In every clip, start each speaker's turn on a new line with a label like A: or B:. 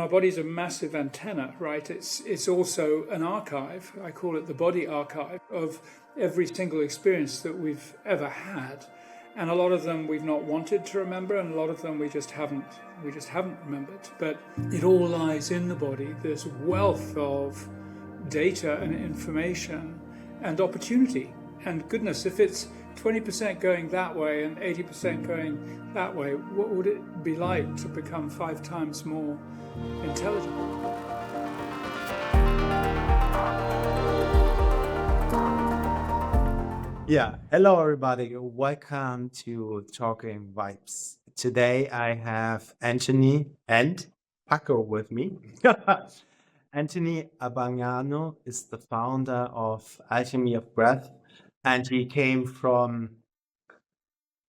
A: Our body's a massive antenna, right? It's also an archive. I call it the body archive of every single experience that we've ever had, and a lot of them we've not wanted to remember, and a lot of them we just haven't remembered. But it all lies in the body. There's a wealth of data and information and opportunity. And goodness, if it's 20% going that way and 80% going that way, what would it be like to become 5 times more intelligent?
B: Yeah, hello everybody. Welcome to Talking Vibes. Today I have Anthony and Paco with me. Anthony Abbagnano is the founder of Alchemy of Breath, and he came from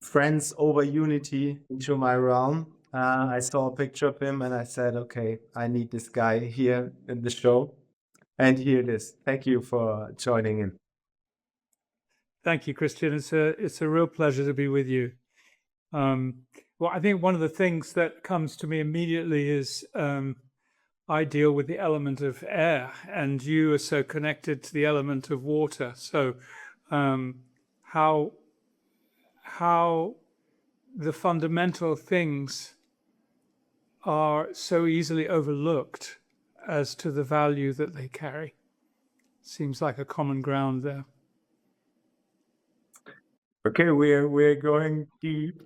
B: Friends Over Unity into my realm. I saw a picture of him and I said, okay, I need this guy here in the show. And here it is. Thank you for joining in.
A: Thank you, Christian. It's a real pleasure to be with you. Well, I think one of the things that comes to me immediately is I deal with the element of air, and you are so connected to the element of water. So how the fundamental things are so easily overlooked as to the value that they carry. Seems like a common ground there.
B: Okay, we're going deep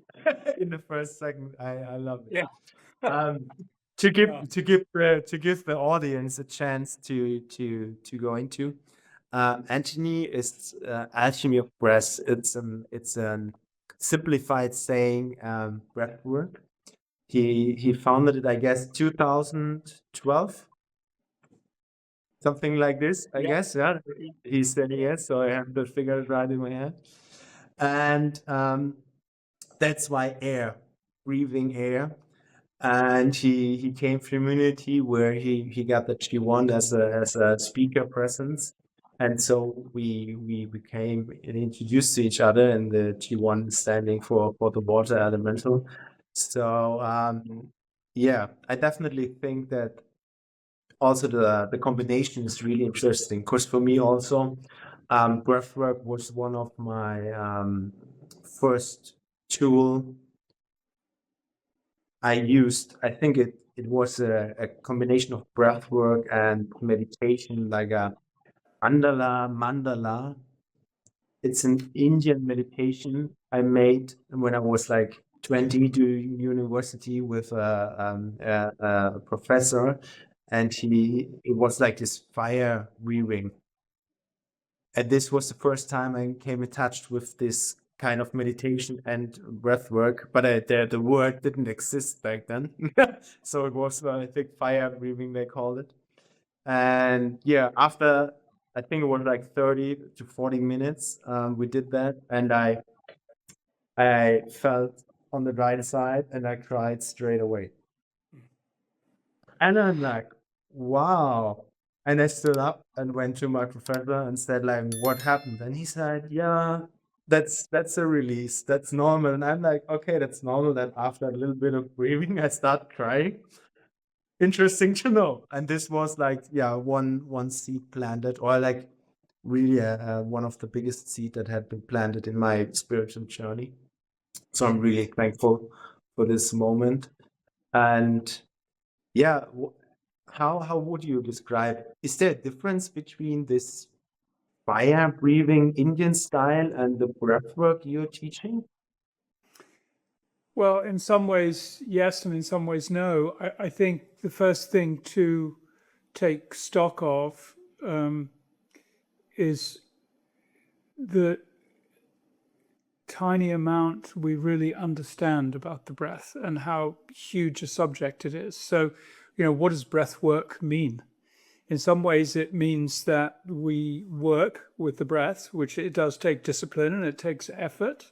B: in the first segment. I love it.
A: Yeah.
B: To give the audience a chance to go into, Anthony is Alchemy of Breath. It's a simplified saying, breathwork. He founded it, I guess, 2012, something like this. I guess, yeah. He said yes, so I have the figures right in my head. And that's why breathing air. And he came from a community where he got the G1 as a speaker presence. And so we became introduced to each other, and the G1 standing for the water elemental. So yeah, I definitely think that also the combination is really interesting, because for me also, breathwork was one of my first tool I used. I think it was a combination of breathwork and meditation, like a mandala. It's an Indian meditation I made when I was like 20 to university with a professor, and it was like this fire breathing. And this was the first time I came in touch with this kind of meditation and breath work, but the word didn't exist back then. So it was, I think, fire breathing, they called it. And yeah, after, I think it was like 30 to 40 minutes, we did that. And I felt on the right side and I cried straight away. And I'm like, wow. And I stood up and went to my professor and said, like, what happened? And he said, yeah, that's a release. That's normal. And I'm like, okay, that's normal that after a little bit of breathing, I start crying. Interesting to know. And this was like, yeah, one seed planted, or like really one of the biggest seed that had been planted in my spiritual journey. So I'm really thankful for this moment. And yeah, how would you describe, is there a difference between this fire breathing Indian style and the breathwork you're teaching?
A: Well, in some ways, yes, and in some ways, no. I think the first thing to take stock of is the tiny amount we really understand about the breath and how huge a subject it is. So, what does breath work mean? In some ways, it means that we work with the breath, which it does take discipline and it takes effort,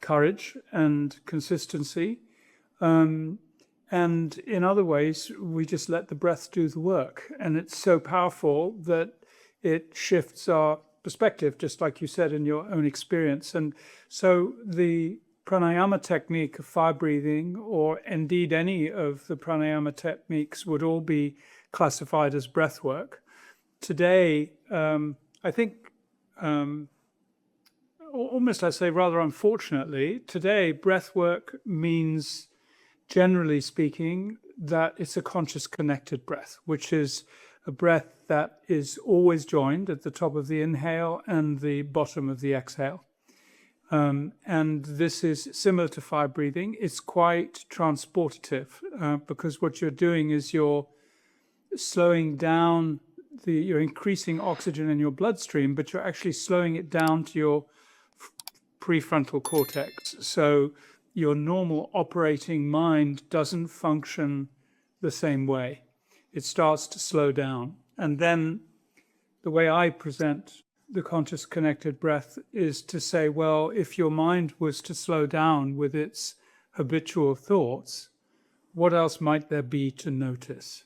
A: courage and consistency. And in other ways, we just let the breath do the work. And it's so powerful that it shifts our perspective, just like you said in your own experience. And so the pranayama technique of fire breathing, or indeed any of the pranayama techniques, would all be classified as breath work. Today, I think, almost I say rather unfortunately, today breath work means, generally speaking, that it's a conscious connected breath, which is a breath that is always joined at the top of the inhale and the bottom of the exhale. And this is similar to fire breathing. It's quite transportative because what you're doing is you're slowing down, you're increasing oxygen in your bloodstream, but you're actually slowing it down to your prefrontal cortex. So your normal operating mind doesn't function the same way. It starts to slow down. And then the way I present the conscious connected breath is to say, well, if your mind was to slow down with its habitual thoughts, what else might there be to notice?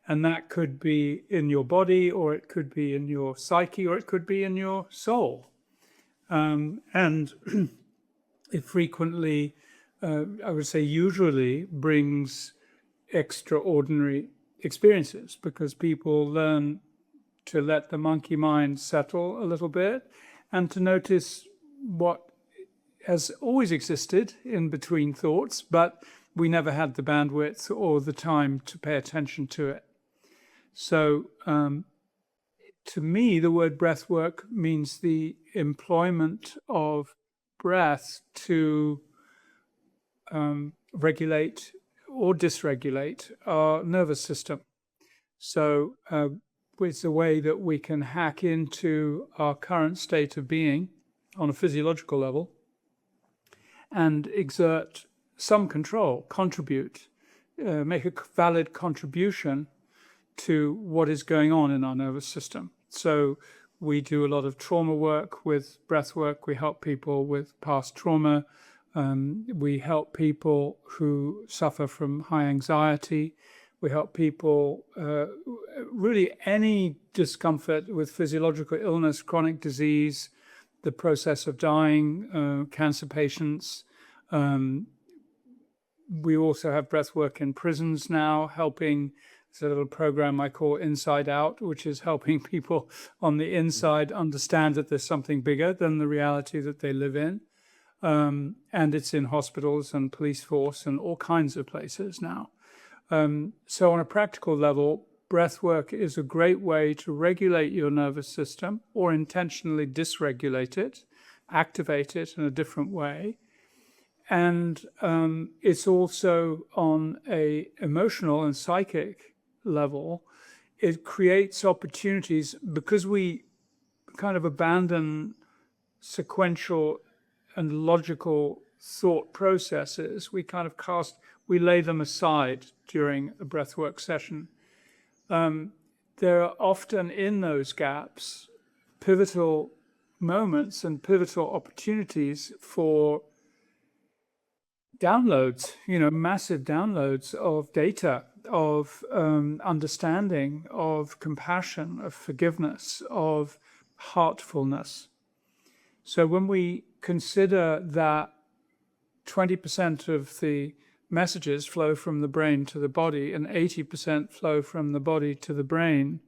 A: And that could be in your body, or it could be in your psyche, or it could be in your soul. And it frequently, I would say usually, brings extraordinary experiences because people learn to let the monkey mind settle a little bit and to notice what has always existed in between thoughts, but we never had the bandwidth or the time to pay attention to it. So to me, the word breath work means the employment of breath to regulate or dysregulate our nervous system. So it's a way that we can hack into our current state of being on a physiological level and exert some control, contribute, make a valid contribution to what is going on in our nervous system. So we do a lot of trauma work with breath work. We help people with past trauma. We help people who suffer from high anxiety. We help people, really any discomfort with physiological illness, chronic disease, the process of dying, cancer patients. We also have breath work in prisons now, helping. It's a little program I call Inside Out, which is helping people on the inside understand that there's something bigger than the reality that they live in. And it's in hospitals and police force and all kinds of places now. So on a practical level, breath work is a great way to regulate your nervous system or intentionally dysregulate it, activate it in a different way. And it's also on an emotional and psychic level. It creates opportunities because we kind of abandon sequential and logical thought processes. We lay them aside during a breathwork session. There are often in those gaps pivotal moments and pivotal opportunities for downloads, massive downloads of data, of understanding, of compassion, of forgiveness, of heartfulness. So when we consider that 20% of the messages flow from the brain to the body and 80% flow from the body to the brain,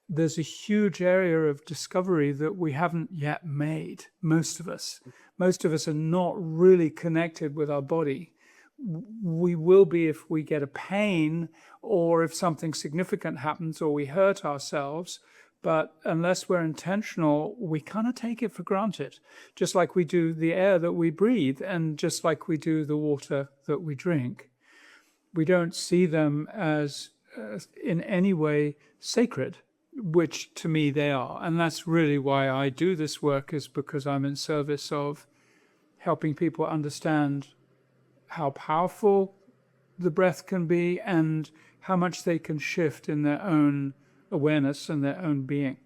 A: there's a huge area of discovery that we haven't yet made, most of us. Most of us are not really connected with our body. We will be if we get a pain or if something significant happens or we hurt ourselves. But unless we're intentional, we kind of take it for granted, just like we do the air that we breathe and just like we do the water that we drink. We don't see them as in any way sacred, which to me they are. And that's really why I do this work, is because I'm in service of helping people understand how powerful the breath can be and how much they can shift in their own awareness and their own being.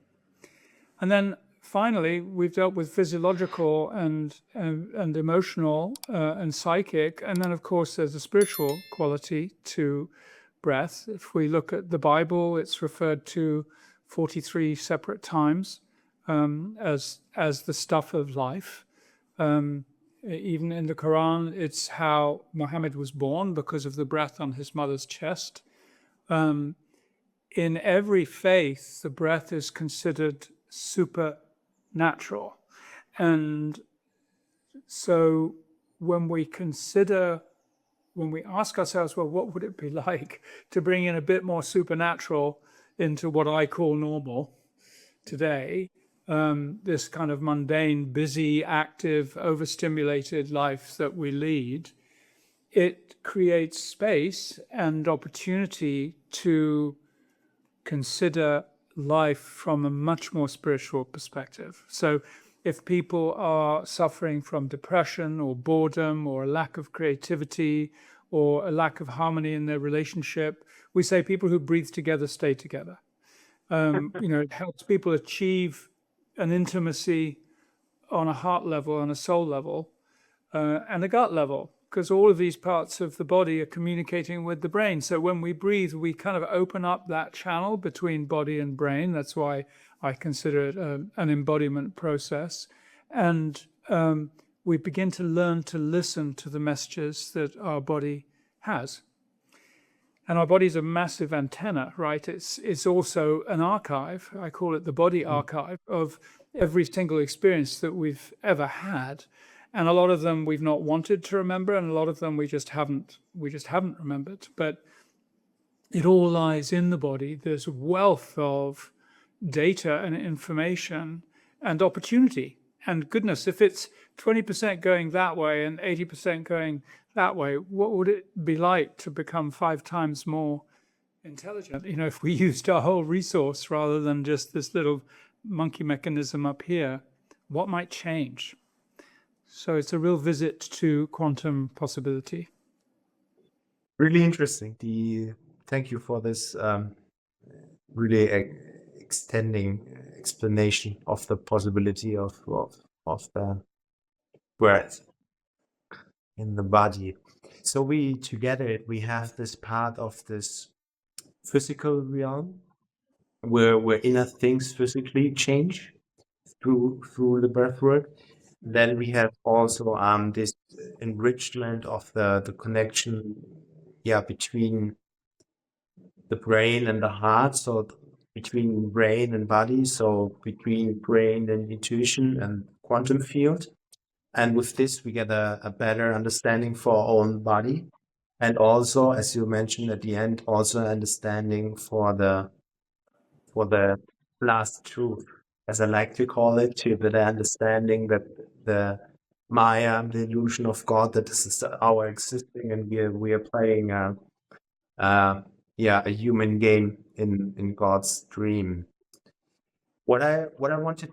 A: And then finally, we've dealt with physiological and emotional and psychic. And then, of course, there's a spiritual quality to breath. If we look at the Bible, it's referred to 43 separate times as the stuff of life. Even in the Quran, it's how Muhammad was born because of the breath on his mother's chest. Um, in every faith, the breath is considered supernatural. And so when we ask ourselves, well, what would it be like to bring in a bit more supernatural into what I call normal today, this kind of mundane, busy, active, overstimulated life that we lead, it creates space and opportunity to consider life from a much more spiritual perspective. So if people are suffering from depression or boredom or a lack of creativity or a lack of harmony in their relationship, we say people who breathe together stay together. It helps people achieve an intimacy on a heart level, on a soul level, and a gut level, because all of these parts of the body are communicating with the brain. So when we breathe, we kind of open up that channel between body and brain. That's why I consider it an embodiment process. And we begin to learn to listen to the messages that our body has. And our body's a massive antenna, right? It's also an archive. I call it the body archive of every single experience that we've ever had. And a lot of them we've not wanted to remember, and a lot of them we just haven't remembered. But it all lies in the body. There's a wealth of data and information and opportunity. And goodness, if it's 20% going that way and 80% going that way, what would it be like to become 5 times more intelligent? If we used our whole resource rather than just this little monkey mechanism up here, what might change? So it's a real visit to quantum possibility.
B: Really interesting. Thank you for this really extending explanation of the possibility of the breath in the body. So we have this part of this physical realm where inner things physically change through the breath work. Then we have also this enrichment of the connection between the brain and the heart, so between brain and body, so between brain and intuition and quantum field. And with this, we get a better understanding for our own body. And also, as you mentioned at the end, also understanding for the last truth, as I like to call it, to the understanding that the Maya, the illusion of God, that this is our existing, and we are playing a human game in God's dream. What I wanted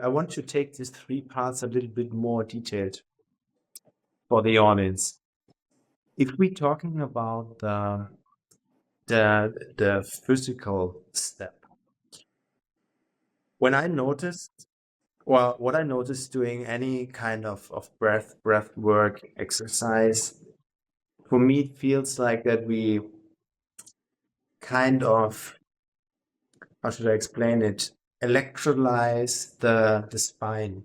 B: I want to take these 3 parts a little bit more detailed for the audience. If we're talking about the physical step, what I noticed doing any kind of breath work exercise, for me it feels like that we kind of, how should I explain it, electrolyze the spine,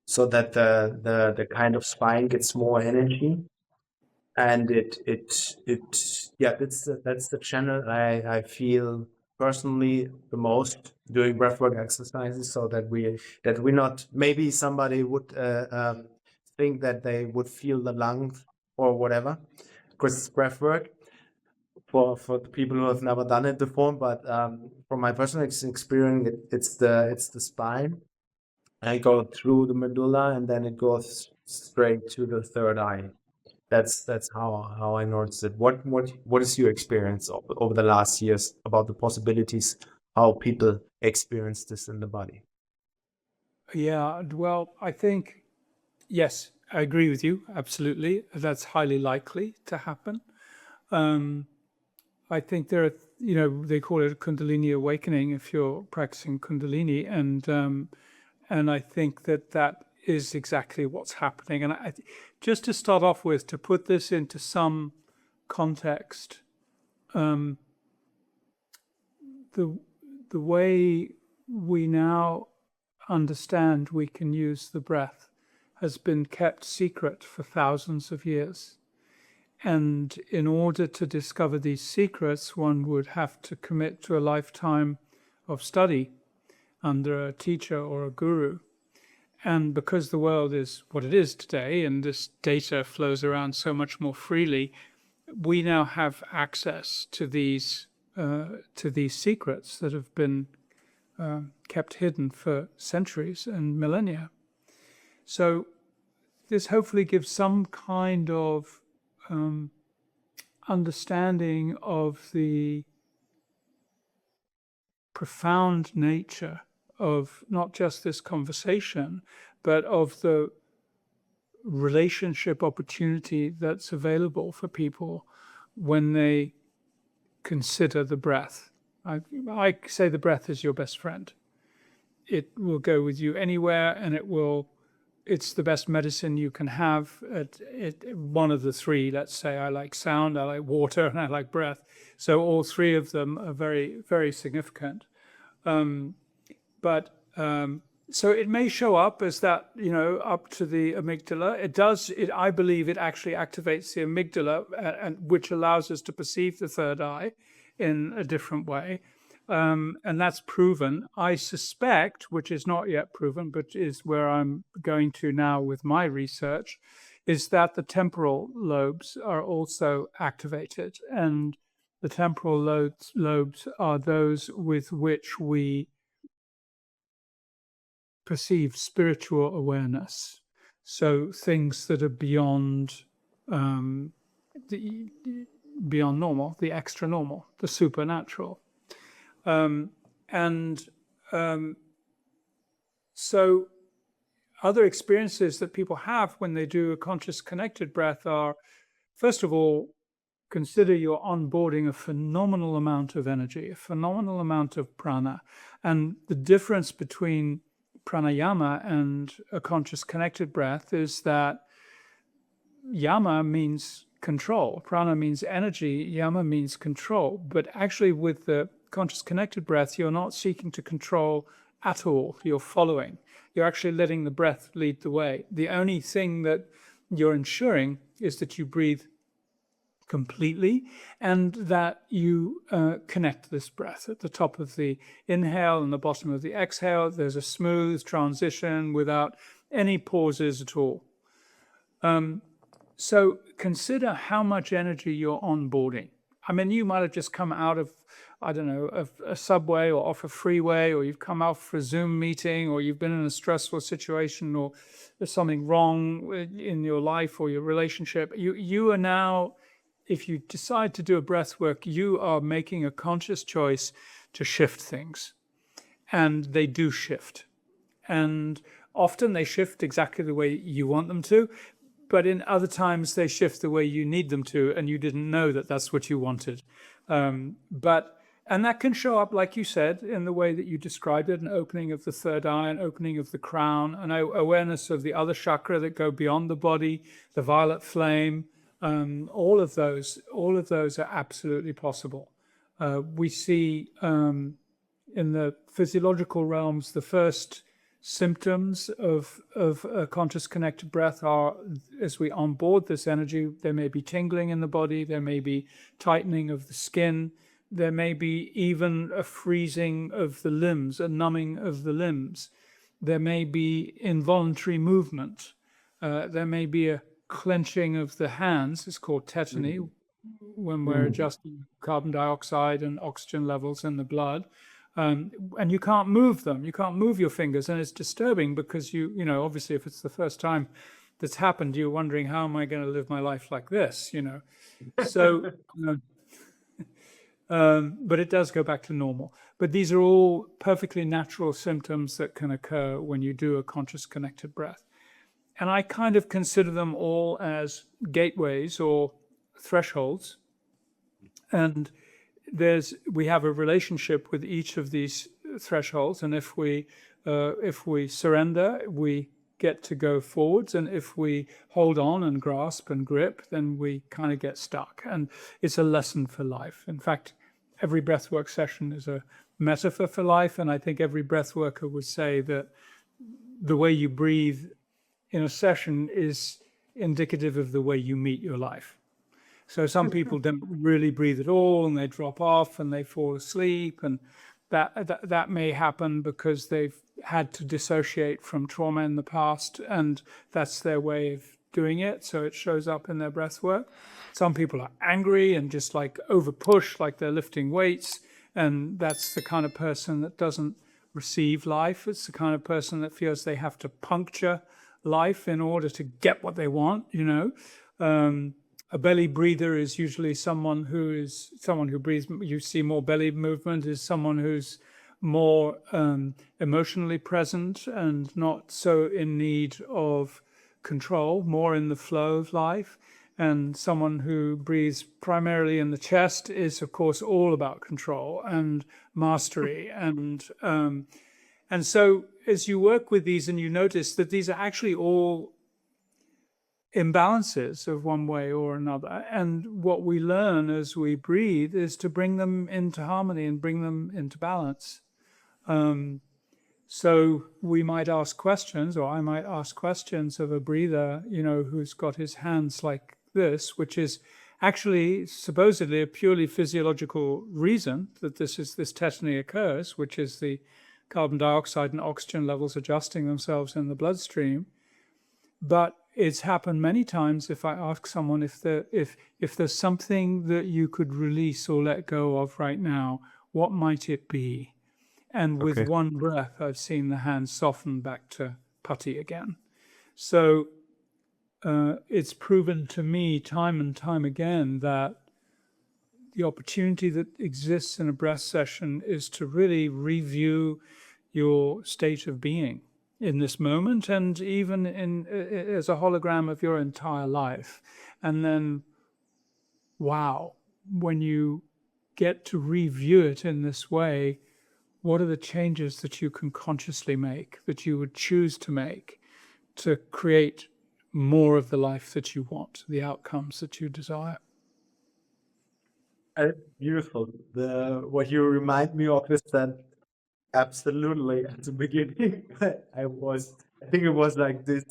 B: so that the kind of spine gets more energy, and that's the channel I feel personally the most doing breathwork exercises, so that we not, maybe somebody would think that they would feel the lungs or whatever, because it's breathwork for the people who have never done it before. But from my personal experience, it's the spine. I go through the medulla, and then it goes straight to the third eye. That's how I noticed it. What is your experience over the last years about the possibilities, how people experience this in the body?
A: Yeah, well, I think, yes, I agree with you. Absolutely. That's highly likely to happen. I think there are, they call it a Kundalini awakening if you're practicing Kundalini. And I think that is exactly what's happening. And just to start off with, to put this into some context, the way we now understand we can use the breath has been kept secret for thousands of years. And in order to discover these secrets, one would have to commit to a lifetime of study under a teacher or a guru. And because the world is what it is today, and this data flows around so much more freely, we now have access to these secrets that have been kept hidden for centuries and millennia. So this hopefully gives some kind of understanding of the profound nature of not just this conversation, but of the relationship opportunity that's available for people when they consider the breath. I say the breath is your best friend. It will go with you anywhere, and it's the best medicine you can have. One of the three, let's say, I like sound, I like water, and I like breath. So all three of them are very, very significant. So it may show up as that, up to the amygdala. It does. I believe it actually activates the amygdala, and which allows us to perceive the third eye in a different way. And that's proven. I suspect, which is not yet proven, but is where I'm going to now with my research, is that the temporal lobes are also activated. And the temporal lobes are those with which we perceive spiritual awareness. So things that are beyond beyond normal, the extra normal, the supernatural. So other experiences that people have when they do a conscious connected breath are, first of all, consider you're onboarding a phenomenal amount of energy, a phenomenal amount of prana. And the difference between pranayama and a conscious connected breath is that yama means control. Prana means energy. Yama means control. But actually with the conscious connected breath, you're not seeking to control at all. You're following. You're actually letting the breath lead the way. The only thing that you're ensuring is that you breathe completely and that you connect this breath. At the top of the inhale and the bottom of the exhale, there's a smooth transition without any pauses at all. So consider how much energy you're onboarding. I mean, you might have just come out of, I don't know, a subway or off a freeway, or you've come out for a Zoom meeting, or you've been in a stressful situation, or there's something wrong in your life or your relationship. You are now, if you decide to do a breath work, you are making a conscious choice to shift things. And they do shift. And often they shift exactly the way you want them to. But in other times, they shift the way you need them to, and you didn't know that that's what you wanted. And that can show up, like you said, in the way that you described it, an opening of the third eye, an opening of the crown, an awareness of the other chakra that go beyond the body, the violet flame. All of those are absolutely possible. We see in the physiological realms, the first symptoms of a conscious connected breath are, as we onboard this energy, there may be tingling in the body, there may be tightening of the skin, there may be even a freezing of the limbs, a numbing of the limbs. There may be involuntary movement. There may be a clenching of the hands. It's called tetany, when we're adjusting carbon dioxide and oxygen levels in the blood. And you can't move them. You can't move your fingers, and it's disturbing because you know, obviously, if it's the first time that's happened, you're wondering, how am I going to live my life like this? You know, so. But it does go back to normal. But these are all perfectly natural symptoms that can occur when you do a conscious connected breath. And I kind of consider them all as gateways or thresholds. And we have a relationship with each of these thresholds. And if we surrender, we get to go forwards. And if we hold on and grasp and grip, then we kind of get stuck. And it's a lesson for life. In fact, every breathwork session is a metaphor for life. And I think every breathworker would say that the way you breathe in a session is indicative of the way you meet your life. So some people don't really breathe at all, and they drop off and they fall asleep, and that may happen because they've had to dissociate from trauma in the past, and that's their way of doing it. So it shows up in their breath work. Some people are angry and just like over push, like they're lifting weights, and that's the kind of person that doesn't receive life. It's the kind of person that feels they have to puncture life in order to get what they want, you know. A belly breather is usually someone who breathes. You see more belly movement is someone who's more emotionally present and not so in need of control, more in the flow of life. And someone who breathes primarily in the chest is, of course, all about control and mastery. And so as you work with these and you notice that these are actually all imbalances of one way or another. And what we learn as we breathe is to bring them into harmony and bring them into balance. So we might ask questions, or I might ask questions of a breather, you know, who's got his hands like this, which is actually supposedly a purely physiological reason that this tetany occurs, which is the carbon dioxide and oxygen levels adjusting themselves in the bloodstream. But it's happened many times if I ask someone if there's something that you could release or let go of right now, what might it be? And with one breath, I've seen the hands soften back to putty again. So it's proven to me time and time again that the opportunity that exists in a breath session is to really review your state of being in this moment, and even as a hologram of your entire life. And then, wow, when you get to review it in this way, what are the changes that you can consciously make, that you would choose to make to create more of the life that you want, the outcomes that you desire?
B: Beautiful. What you remind me of is that absolutely at the beginning, I think it was like this,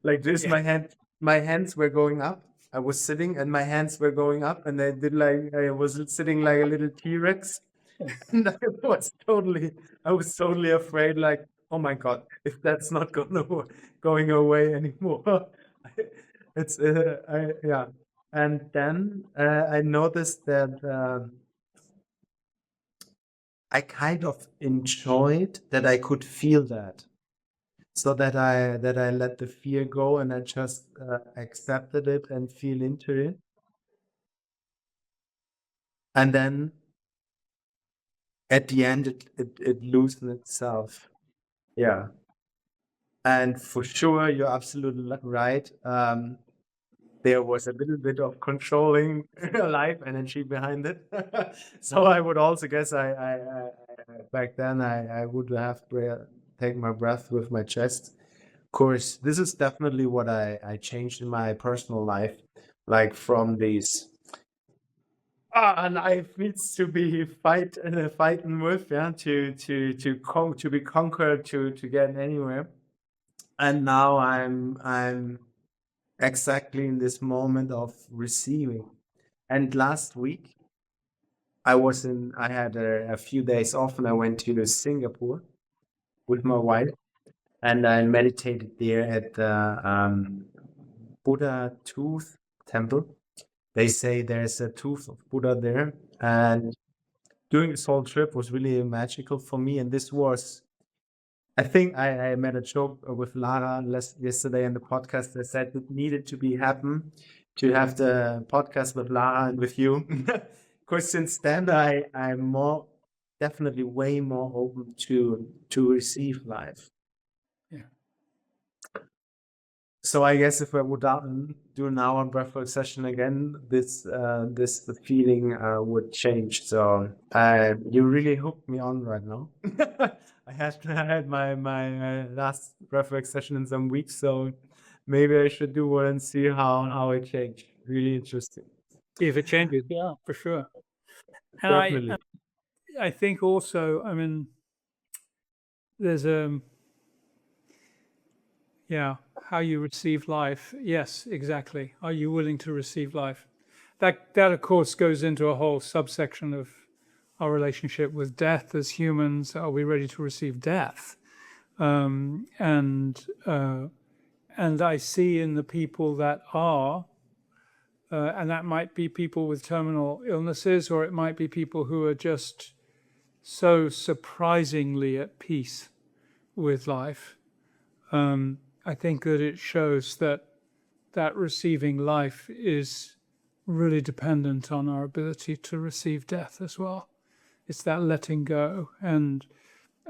B: like this.
A: Yeah.
B: My hands were going up. I was sitting, and my hands were going up, and I was sitting like a little T-Rex, and I was totally afraid. Like, oh my God, if that's not going away anymore, it's yeah. And then I noticed that. I kind of enjoyed that I could feel that, so that I let the fear go, and I just accepted it and feel into it, and then at the end it loosened itself. Yeah, and for sure you're absolutely right. There was a little bit of controlling life energy behind it. So I would also guess I back then I would have take my breath with my chest. Of course, this is definitely what I changed in my personal life, like from these life needs to be fighting with, yeah, to be conquered, to get anywhere. And now I'm exactly in this moment of receiving. And last week I had a few days off, and I went to Singapore with my wife, and I meditated there at the Buddha Tooth Temple. They say there's a tooth of Buddha there, and doing this whole trip was really magical for me. And this was, I think I made a joke with Lara yesterday in the podcast. I said it needed to be happen to have the podcast with Lara and with you. Because since then I'm definitely way more open to receive life.
A: Yeah.
B: So I guess if I would do an hour breathwork session again, the feeling would change. So you really hooked me on right now. I had my last breathwork session in some weeks, so maybe I should do one and see how it changed. Really interesting.
A: See if it changes. Yeah, for sure. And
B: Definitely.
A: I think also, I mean, there's Yeah, how you receive life. Yes, exactly. Are you willing to receive life? That of course goes into a whole subsection of our relationship with death as humans. Are we ready to receive death? Um, and uh, and I see in the people that are, and that might be people with terminal illnesses, or it might be people who are just so surprisingly at peace with life. I think that it shows that receiving life is really dependent on our ability to receive death as well. It's that letting go. And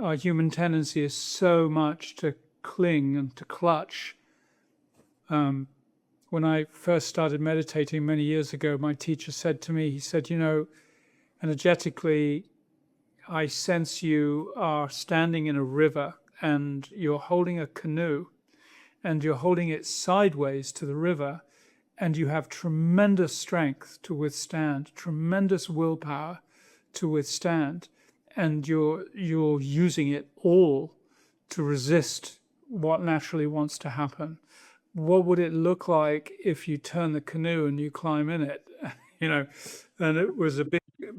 A: our human tendency is so much to cling and to clutch. When I first started meditating many years ago, my teacher said to me, he said, energetically, I sense you are standing in a river and you're holding a canoe and you're holding it sideways to the river, and you have tremendous strength to withstand, tremendous willpower to withstand, and you're using it all to resist what naturally wants to happen. What would it look like if you turn the canoe and you climb in it? you know, and it was a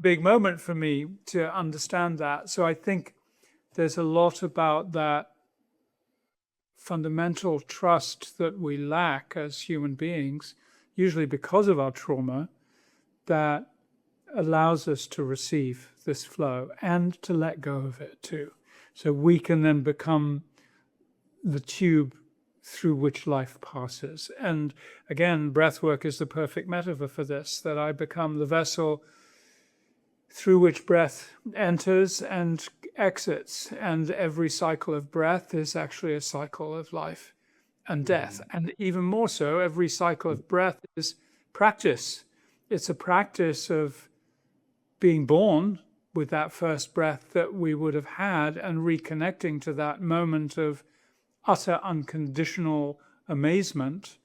A: big moment for me to understand that. So I think there's a lot about that fundamental trust that we lack as human beings, usually because of our trauma, that allows us to receive this flow and to let go of it too. So we can then become the tube through which life passes. And again, breath work is the perfect metaphor for this, that I become the vessel through which breath enters and exits. And every cycle of breath is actually a cycle of life and death. And even more so, every cycle of breath is practice. It's a practice of being born with that first breath that we would have had and reconnecting to that moment of utter unconditional amazement.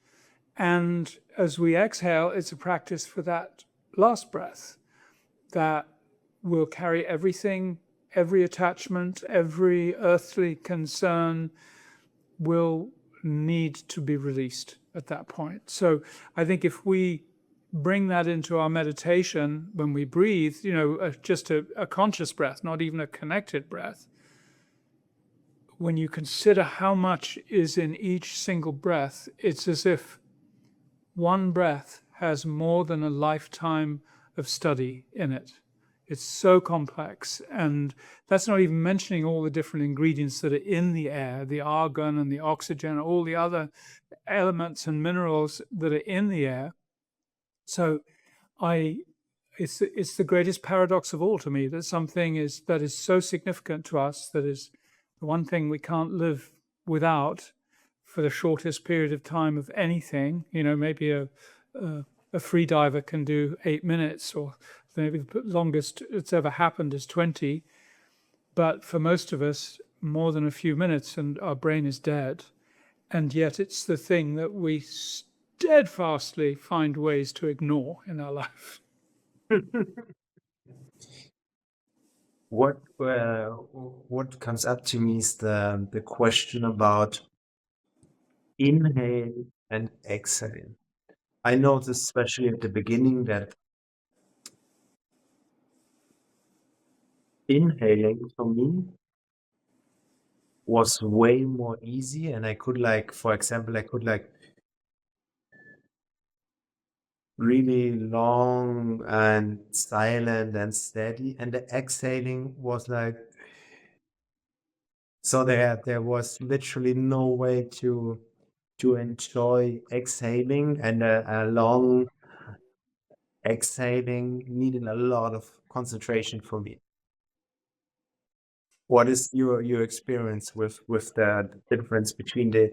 A: And as we exhale, it's a practice for that last breath that will carry everything, every attachment, every earthly concern will need to be released at that point. So I think if we bring that into our meditation when we breathe, just a conscious breath, not even a connected breath, when you consider how much is in each single breath, it's as if one breath has more than a lifetime of study in it. It's so complex. And that's not even mentioning all the different ingredients that are in the air, the argon and the oxygen, all the other elements and minerals that are in the air. So it's the greatest paradox of all to me, that something that is so significant to us, that is the one thing we can't live without for the shortest period of time of anything. Maybe a free diver can do 8 minutes, or maybe the longest it's ever happened is 20. But for most of us, more than a few minutes and our brain is dead. And yet it's the thing that we steadfastly find ways to ignore in our life.
B: What comes up to me is the question about inhale and exhale. I noticed, especially at the beginning, that inhaling for me was way more easy, and I could, for example, really long and silent and steady, and the exhaling was so there was literally no way to enjoy exhaling, and a long exhaling needed a lot of concentration for me. What is your experience with the difference between the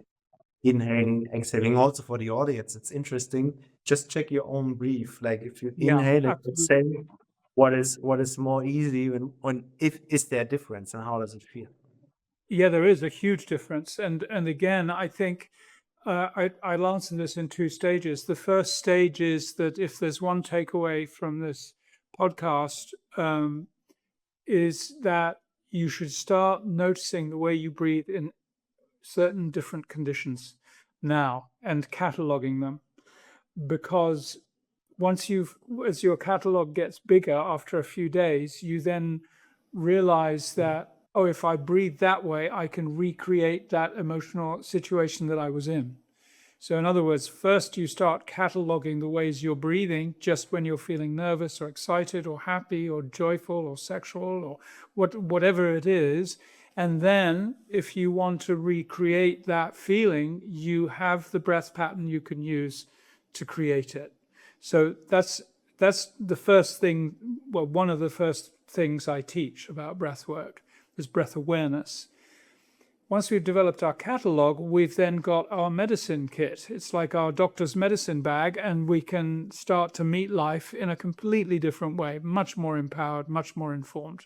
B: inhaling, exhaling? Also for the audience, it's interesting. Just check your own breath. Like if you
A: Yeah,
B: inhale and
A: absolutely.
B: exhale, what is more easy, when if is there a difference, and how does it feel?
A: Yeah, there is a huge difference. And again, I think I'll answer this in two stages. The first stage is that if there's one takeaway from this podcast, is that you should start noticing the way you breathe in certain different conditions now and cataloging them, because as your catalog gets bigger after a few days, you then realize that, oh, if I breathe that way, I can recreate that emotional situation that I was in. So in other words, first you start cataloging the ways you're breathing just when you're feeling nervous or excited or happy or joyful or sexual or whatever it is. And then if you want to recreate that feeling, you have the breath pattern you can use to create it. So that's the first thing, well, one of the first things I teach about breath work is breath awareness. Once we've developed our catalog, we've then got our medicine kit. It's like our doctor's medicine bag, and we can start to meet life in a completely different way, much more empowered, much more informed.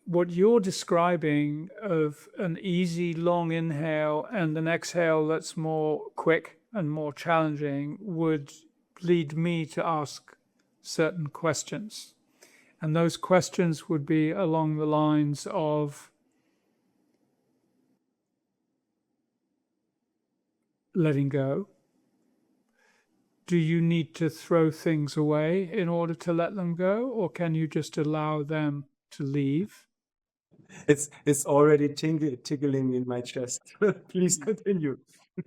A: What you're describing of an easy, long inhale and an exhale that's more quick and more challenging would lead me to ask certain questions. And those questions would be along the lines of, letting go. Do you need to throw things away in order to let them go, or can you just allow them to leave?
B: It's already tickling in my chest. Please continue.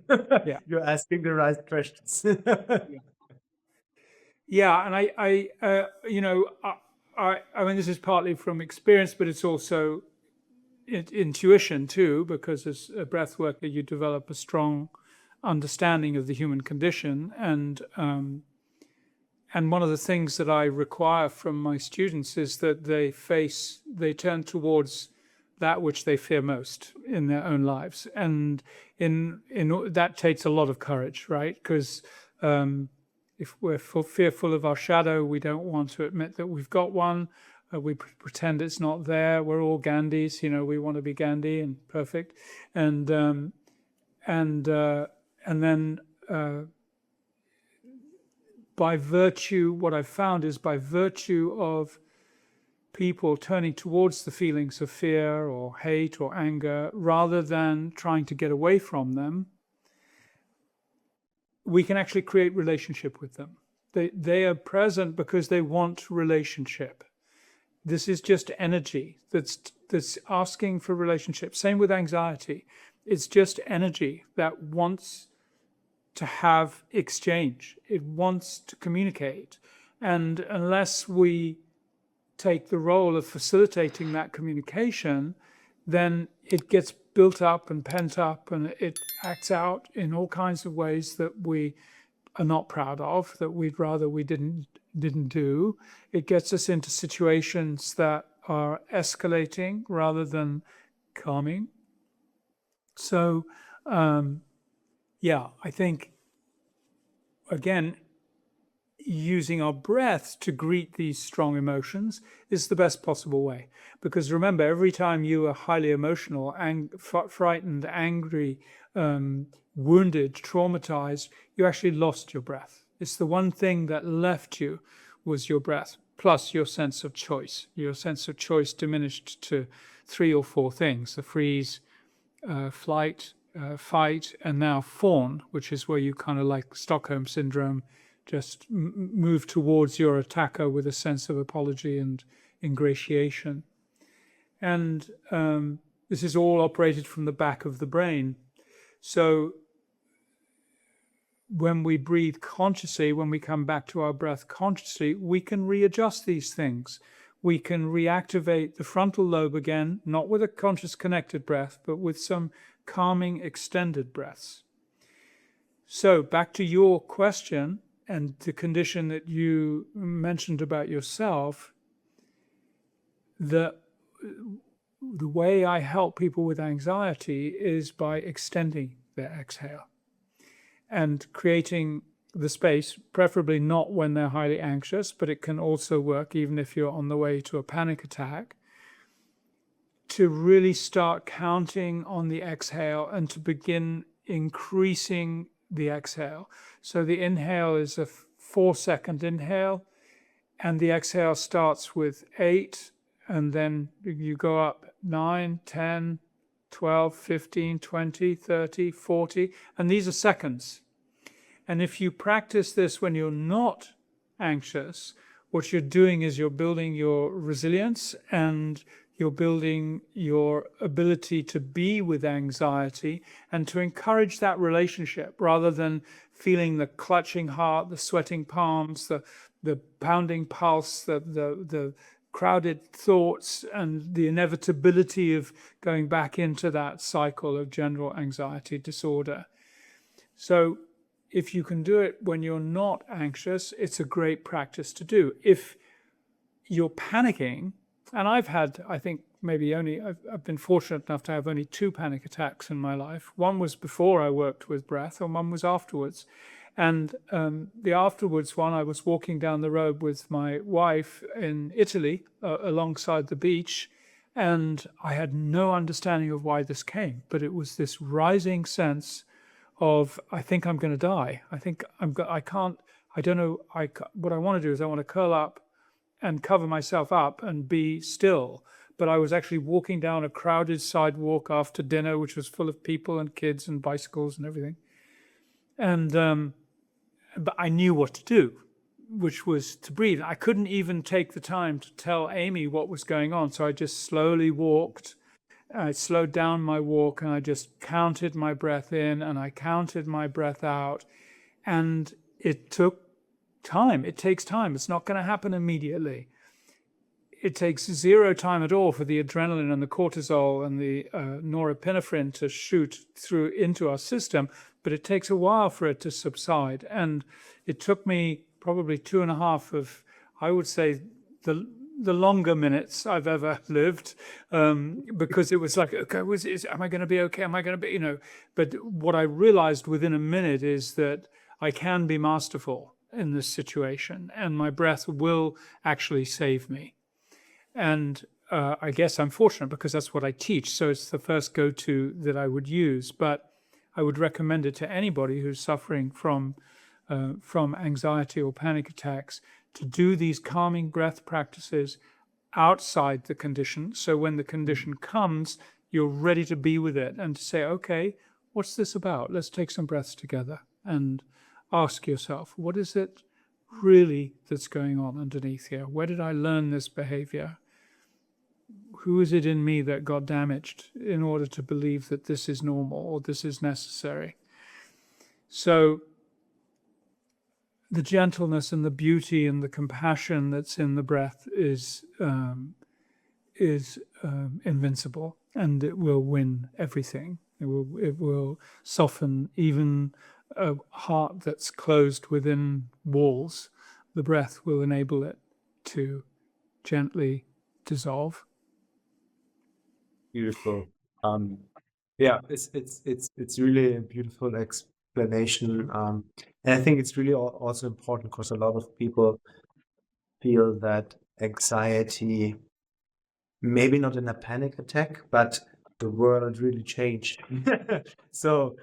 A: Yeah.
B: You're asking the right questions.
A: Yeah, and I mean, this is partly from experience, but it's also intuition too, because as a breath worker, you develop a strong understanding of the human condition, and one of the things that I require from my students is that they turn towards that which they fear most in their own lives, and in that takes a lot of courage, right? Because if we're fearful of our shadow, we don't want to admit that we've got one. We pretend it's not there. We're all Gandhis, we want to be Gandhi and perfect, and then by virtue, what I've found is by virtue of people turning towards the feelings of fear or hate or anger, rather than trying to get away from them, we can actually create relationship with them. They are present because they want relationship. This is just energy that's asking for relationship. Same with anxiety. It's just energy that wants to have exchange. It wants to communicate. And unless we take the role of facilitating that communication, then it gets built up and pent up, and it acts out in all kinds of ways that we are not proud of, that we'd rather we didn't do. It gets us into situations that are escalating rather than calming. So, I think, again, using our breath to greet these strong emotions is the best possible way. Because remember, every time you are highly emotional, frightened, angry, wounded, traumatized, you actually lost your breath. It's the one thing that left you was your breath, plus your sense of choice. Your sense of choice diminished to 3 or 4 things: the freeze, flight, fight, and now fawn, which is where you kind of like Stockholm syndrome, just move towards your attacker with a sense of apology and ingratiation. And this is all operated from the back of the brain. So when we breathe consciously, when we come back to our breath consciously, we can readjust these things. We can reactivate the frontal lobe again, not with a conscious connected breath, but with some calming extended breaths. So back to your question and the condition that you mentioned about yourself, the way I help people with anxiety is by extending their exhale and creating the space, preferably not when they're highly anxious, but it can also work even if you're on the way to a panic attack, to really start counting on the exhale and to begin increasing the exhale. So the inhale is a 4-second inhale, and the exhale starts with 8, and then you go up 9, 10, 12, 15, 20, 30, 40, and these are seconds. And if you practice this when you're not anxious, what you're doing is you're building your resilience and you're building your ability to be with anxiety and to encourage that relationship rather than feeling the clutching heart, the sweating palms, the pounding pulse, the crowded thoughts, and the inevitability of going back into that cycle of general anxiety disorder. So if you can do it when you're not anxious, it's a great practice to do. If you're panicking, and I've had, I think I've been fortunate enough to have only 2 panic attacks in my life. One was before I worked with breath, and one was afterwards. And the afterwards one, I was walking down the road with my wife in Italy alongside the beach, and I had no understanding of why this came, but it was this rising sense of, I think I'm going to die. I don't know. What I want to do is I want to curl up and cover myself up and be still. But I was actually walking down a crowded sidewalk after dinner, which was full of people and kids and bicycles and everything. And but I knew what to do, which was to breathe. I couldn't even take the time to tell Amy what was going on. So I just slowly walked. I slowed down my walk and I just counted my breath in and I counted my breath out. And it took time. It takes time. It's not going to happen immediately. It takes 0 time at all for the adrenaline and the cortisol and the norepinephrine to shoot through into our system, but it takes a while for it to subside. And it took me probably 2.5 of, I would say, the longer minutes I've ever lived, because it was like, okay, am I going to be okay? Am I going to be, But what I realized within a minute is that I can be masterful in this situation, and my breath will actually save me. And I guess I'm fortunate because that's what I teach. So it's the first go-to that I would use. But I would recommend it to anybody who's suffering from anxiety or panic attacks to do these calming breath practices outside the condition. So when the condition comes, you're ready to be with it and to say, okay, what's this about? Let's take some breaths together and ask yourself, what is it really that's going on underneath here? Where did I learn this behavior? Who is it in me that got damaged in order to believe that this is normal or this is necessary? So the gentleness and the beauty and the compassion that's in the breath is invincible, and it will win everything. It will soften even a heart that's closed within walls. The breath will enable it to gently dissolve.
B: Beautiful. Yeah, it's really a beautiful explanation. And I think it's really also important because a lot of people feel that anxiety, maybe not in a panic attack, but the world really changed. So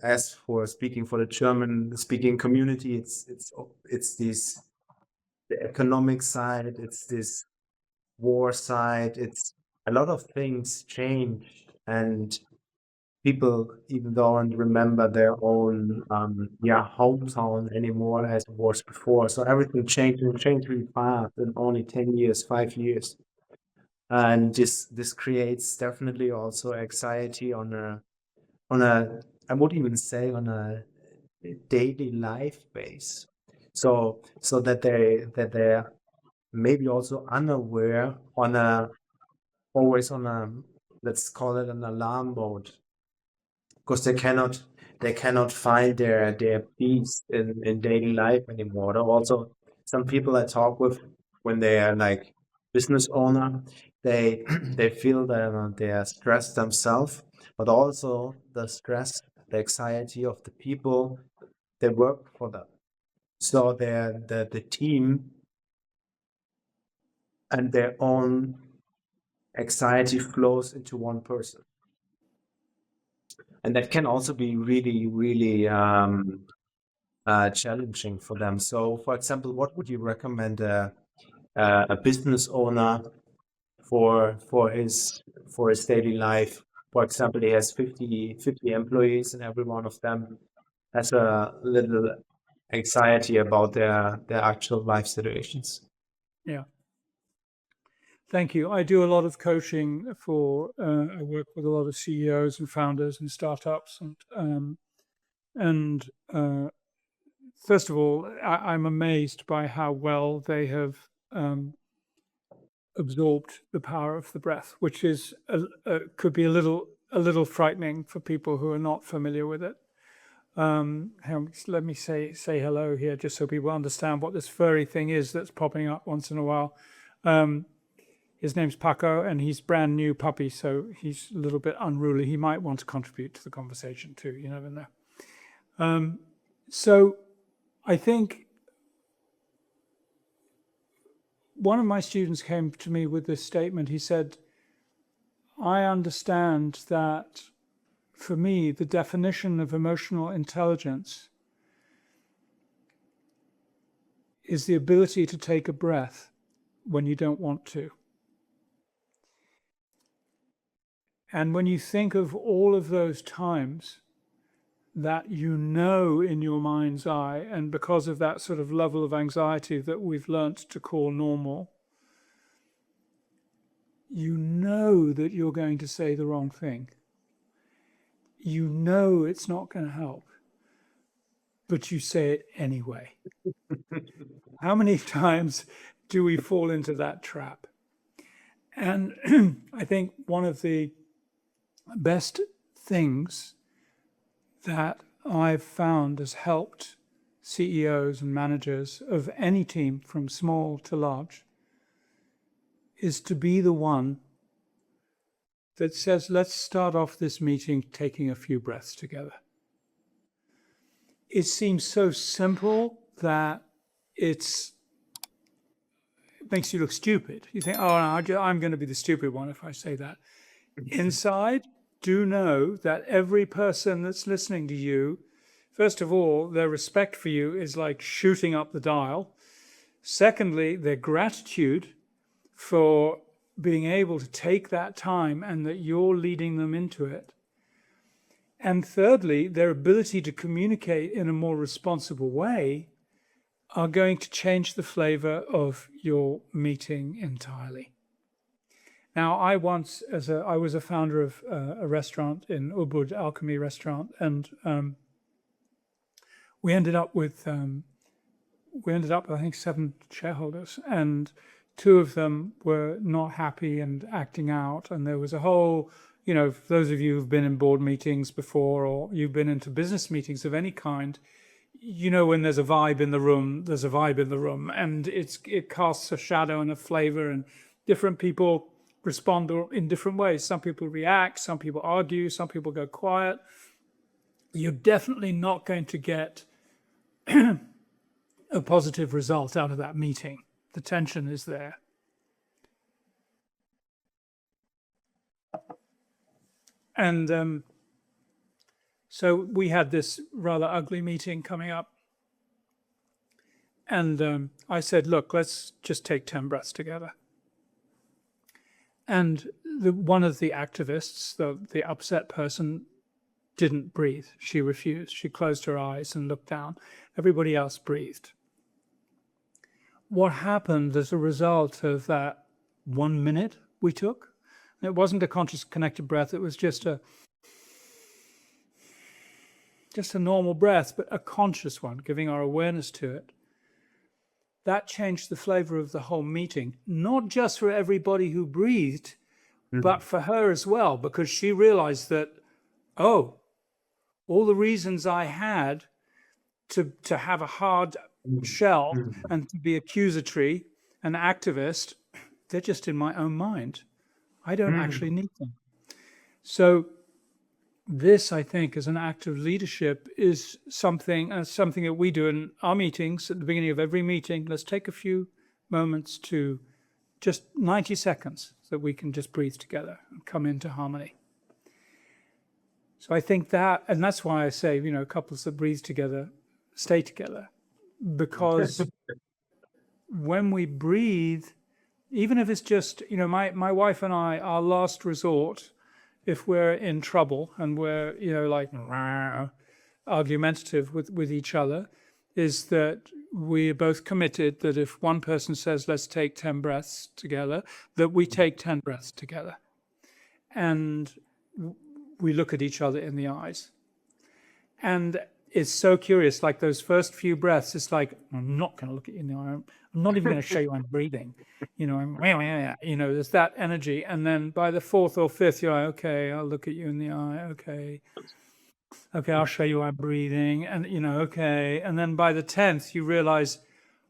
B: as for speaking for the German speaking community, it's this the economic side, it's this war side, it's a lot of things changed, and people even don't remember their own hometown anymore as it was before. So everything changed and changed really fast in only 10 years, 5 years. And this creates definitely also anxiety on a I would even say on a daily life base. So that they're maybe also unaware on a always on a, let's call it an alarm mode, because they cannot find their peace in daily life anymore. There are also some people I talk with when they are like business owner, they they feel that they are stressed themselves, but also the stress, the anxiety of the people they work for them. So the team and their own anxiety flows into one person. And that can also be really, really challenging for them. So, for example, what would you recommend a business owner for his daily life. For example, he has 50 employees, and every one of them has a little anxiety about their actual life situations.
A: Yeah. Thank you. I do a lot of coaching for, I work with a lot of CEOs and founders and startups. And first of all, I'm amazed by how well they have absorbed the power of the breath, which is could be a little frightening for people who are not familiar with it. Let me say hello here, just so people understand what this furry thing is that's popping up once in a while. His name's Paco, and he's brand new puppy, so he's a little bit unruly. He might want to contribute to the conversation too. You never know. So I think one of my students came to me with this statement. He said, I understand that for me, the definition of emotional intelligence is the ability to take a breath when you don't want to. And when you think of all of those times that you know in your mind's eye, and because of that sort of level of anxiety that we've learnt to call normal, you know that you're going to say the wrong thing. You know it's not going to help, but you say it anyway. How many times do we fall into that trap? And I think one of the best things that I've found has helped CEOs and managers of any team from small to large is to be the one that says, let's start off this meeting taking a few breaths together. It seems so simple that it makes you look stupid. You think, oh, no, I'm going to be the stupid one if I say that. Inside, do know that every person that's listening to you, first of all, their respect for you is like shooting up the dial. Secondly, their gratitude for being able to take that time and that you're leading them into it. And thirdly, their ability to communicate in a more responsible way are going to change the flavor of your meeting entirely. Now, I was a founder of a restaurant in Ubud, Alchemy restaurant, and we ended up, I think, 7 shareholders, and 2 of them were not happy and acting out, and there was a whole, for those of you who've been in board meetings before, or you've been into business meetings of any kind, when there's a vibe in the room, there's a vibe in the room, and it casts a shadow and a flavor, and different people respond in different ways. Some people react, some people argue, some people go quiet. You're definitely not going to get a positive result out of that meeting. The tension is there. And so we had this rather ugly meeting coming up. And I said, look, let's just take 10 breaths together. And one of the activists, the upset person, didn't breathe. She refused. She closed her eyes and looked down. Everybody else breathed. What happened as a result of that 1 minute we took? It wasn't a conscious connected breath. It was just a normal breath, but a conscious one, giving our awareness to it. That changed the flavor of the whole meeting, not just for everybody who breathed, but for her as well, because she realized that, oh, all the reasons I had to have a hard shell and to be accusatory and activist, they're just in my own mind. I don't actually need them. So this, I think, as an act of leadership, is something that we do in our meetings at the beginning of every meeting. Let's take a few moments to just 90 seconds so that we can just breathe together and come into harmony. So I think that, and that's why I say, couples that breathe together stay together, because when we breathe, even if it's just, my wife and I, our last resort, if we're in trouble and we're, like argumentative with each other, is that we're both committed that if one person says, let's take 10 breaths together, that we take 10 breaths together. And we look at each other in the eyes. And it's so curious, like those first few breaths, it's like, I'm not going to look at you in the eye. I'm not even going to show you I'm breathing. There's that energy. And then by the fourth or fifth, you're like, okay, I'll look at you in the eye. Okay, I'll show you I'm breathing. And, okay. And then by the 10th, you realize,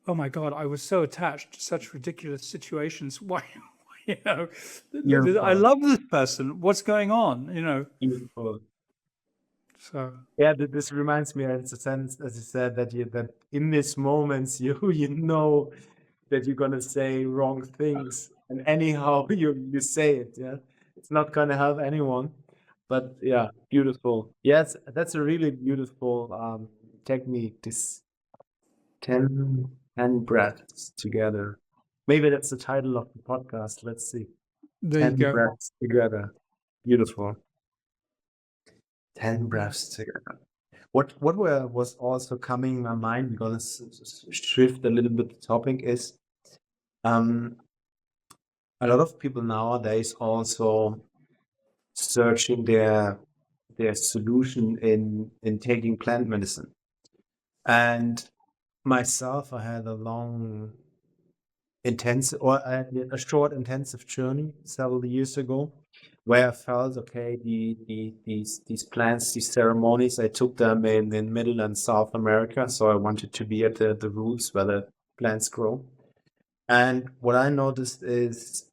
A: oh my God, I was so attached to such ridiculous situations. Why? I
B: Beautiful.
A: love this person. What's going on?
B: Beautiful.
A: So
B: Yeah, this reminds me, in a sense, as you said, that in these moments you know that you're gonna say wrong things, and anyhow you say it. Yeah, it's not gonna help anyone. But yeah, beautiful. Yes, that's a really beautiful technique. This 10 breaths together. Maybe that's the title of the podcast. Let's see.
A: there you
B: 10
A: go.
B: breaths together. Beautiful. 10 breaths together. What was also coming in my mind, we're gonna shift a little bit the topic, is um, a lot of people nowadays also searching their solution in taking plant medicine. And myself, I had a long intensive or a short intensive journey several years ago, where I felt, okay, these plants, these ceremonies, I took them in Middle and South America, so I wanted to be at the roots where the plants grow. And what I noticed is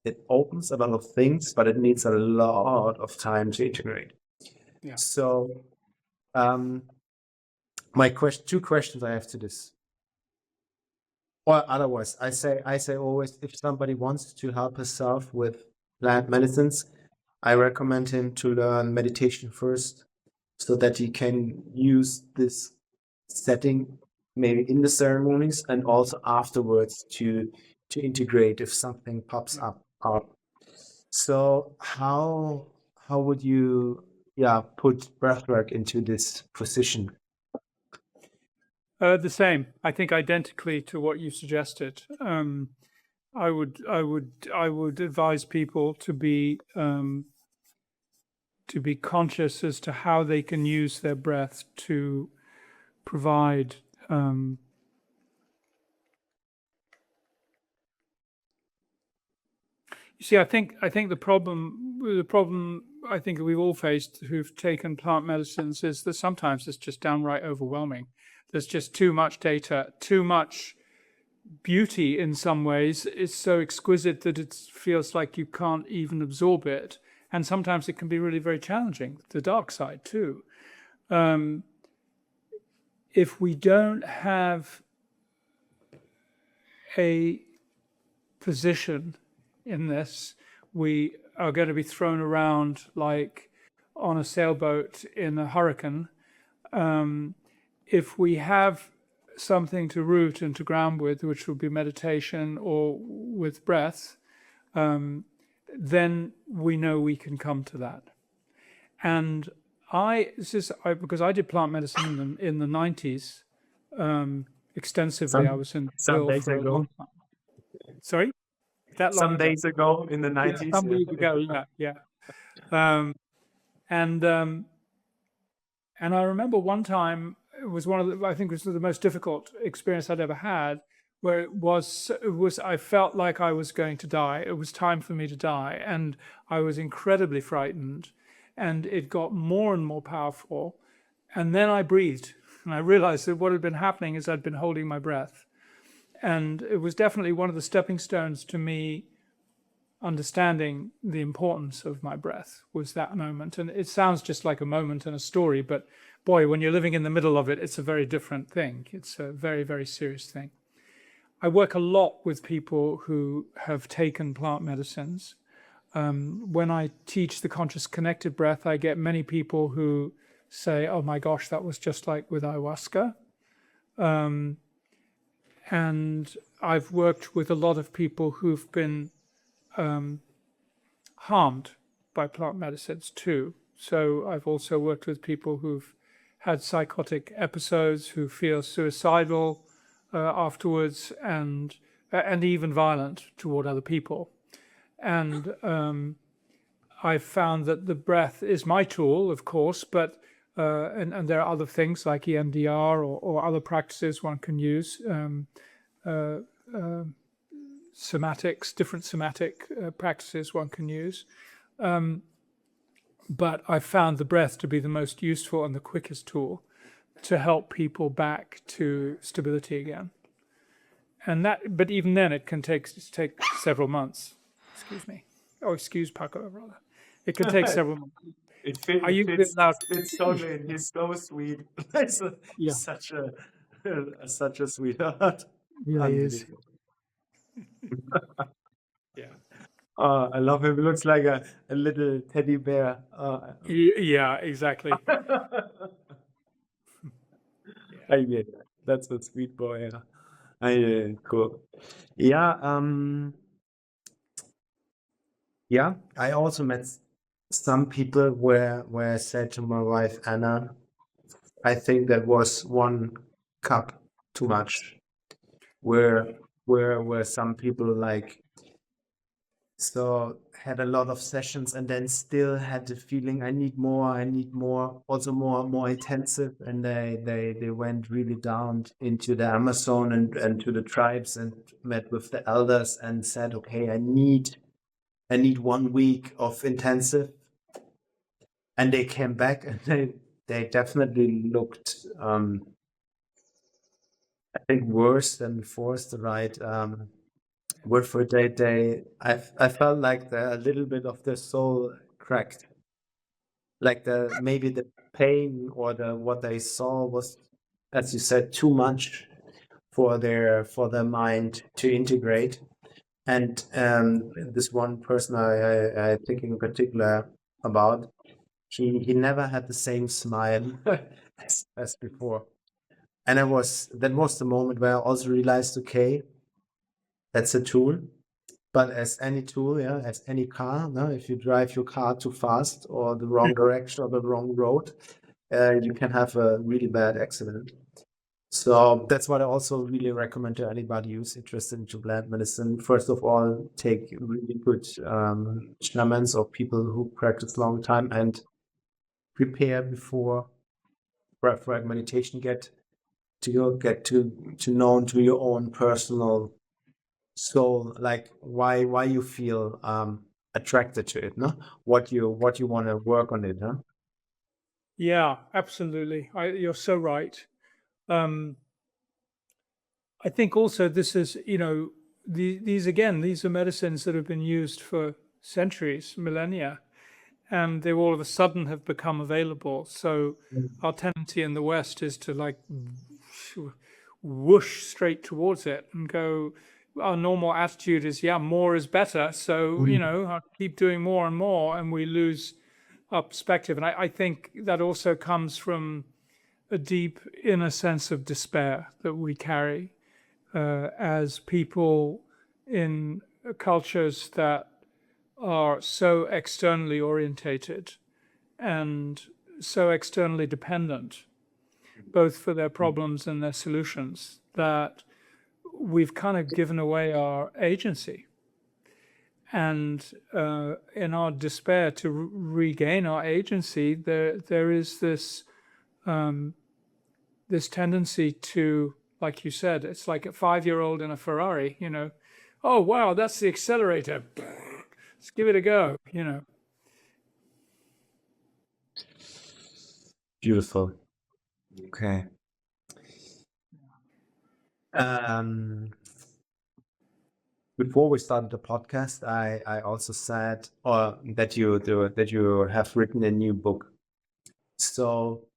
B: it opens a lot of things, but it needs a lot of time to integrate.
A: Yeah.
B: So two questions I have to this. Or otherwise, I say always, if somebody wants to help himself with plant medicines, I recommend him to learn meditation first, so that he can use this setting maybe in the ceremonies and also afterwards to integrate if something pops up. So how would you put breathwork into this position?
A: The same. I think identically to what you suggested. I would advise people to be conscious as to how they can use their breath to provide you see, I think the problem I think we've all faced who've taken plant medicines is that sometimes it's just downright overwhelming. There's just too much data, too much beauty in some ways. It's so exquisite that it feels like you can't even absorb it. And sometimes it can be really very challenging, the dark side too. If we don't have a position in this, we are going to be thrown around like on a sailboat in a hurricane. If we have something to root and to ground with, which would be meditation or with breath, then we know we can come to that. And because I did plant medicine in the 90s extensively. I was in the
B: Some
A: field
B: days
A: for a
B: ago.
A: long time. Sorry? That long
B: Some
A: ago?
B: days ago in the
A: Yeah,
B: 90s.
A: some years ago, yeah. And I remember one time, it was I think it was the most difficult experience I'd ever had, where it was I felt like I was going to die. It was time for me to die, and I was incredibly frightened, and it got more and more powerful. And then I breathed, and I realized that what had been happening is I'd been holding my breath. And it was definitely one of the stepping stones to me understanding the importance of my breath, was that moment. And it sounds just like a moment and a story, but boy, when you're living in the middle of it, it's a very different thing. It's a very, very serious thing. I work a lot with people who have taken plant medicines. When I teach the conscious connected breath, I get many people who say, oh my gosh, that was just like with ayahuasca. And I've worked with a lot of people who've been harmed by plant medicines too. So I've also worked with people who've had psychotic episodes, who feel suicidal afterwards, and even violent toward other people. And I've found that the breath is my tool, of course, but and there are other things like EMDR or other practices one can use, somatics, different somatic practices one can use. But I've found the breath to be the most useful and the quickest tool to help people back to stability again. And that, but even then, it can take several months. Excuse me. Oh, excuse Paco, rather. It can take several months.
B: It
A: Are you
B: fits
A: allowed?
B: fits totally. And he's so sweet. He's
A: Yeah,
B: such a such a sweetheart.
A: yeah, he is.
B: Unbelievable.
A: Yeah.
B: I love him. He looks like a little teddy bear.
A: Yeah, exactly.
B: I get it. That's a sweet boy. Yeah. Cool. Yeah. Yeah. I also met some people where I said to my wife Anna, I think that was one cup too much. Where some people like so had a lot of sessions and then still had the feeling I need more, also more intensive, and they went really down into the Amazon and to the tribes and met with the elders and said, okay, I need 1 week of intensive, and they came back and they definitely looked I think worse than before is the right word for it. I felt like a little bit of the soul cracked, like maybe the pain or the what they saw was, as you said, too much for their mind to integrate. And this one person I thinking in particular about, he never had the same smile as before. And that was the moment where I also realized, okay, that's a tool. But as any tool, yeah, as any car, no, if you drive your car too fast or the wrong direction or the wrong road, you can have a really bad accident. So that's what I also really recommend to anybody who's interested into plant medicine. First of all, take really good shamans or people who practice long time and prepare before breathwork meditation. Get to know to your own personal soul, like why you feel attracted to it, no? What you want to work on it, huh?
A: Yeah, absolutely. You're so right. Um, I think also this is, these are medicines that have been used for centuries, millennia, and they all of a sudden have become available. So our tendency in the West is to like whoosh straight towards it and go. Our normal attitude is, yeah, more is better. So I'll keep doing more and more, and we lose our perspective. And I think that also comes from a deep inner sense of despair that we carry as people in cultures that are so externally orientated and so externally dependent, both for their problems and their solutions, that we've kind of given away our agency. And in our despair to regain our agency, there is this this tendency to, like you said, it's like a 5-year-old in a Ferrari, oh, wow, that's the accelerator. Let's give it a go,
B: Beautiful. Okay. Before we started the podcast, I also said that you have written a new book. So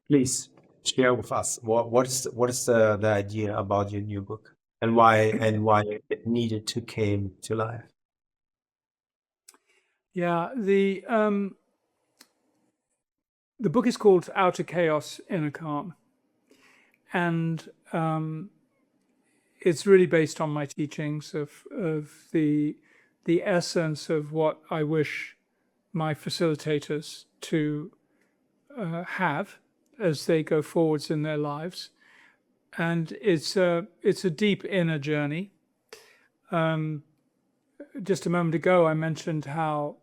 B: please share with us what is the idea about your new book and why it needed to came to life.
A: Yeah, the book is called Outer Chaos, Inner Calm. And it's really based on my teachings of the essence of what I wish my facilitators to have as they go forwards in their lives. And it's a deep inner journey. Just a moment ago, I mentioned how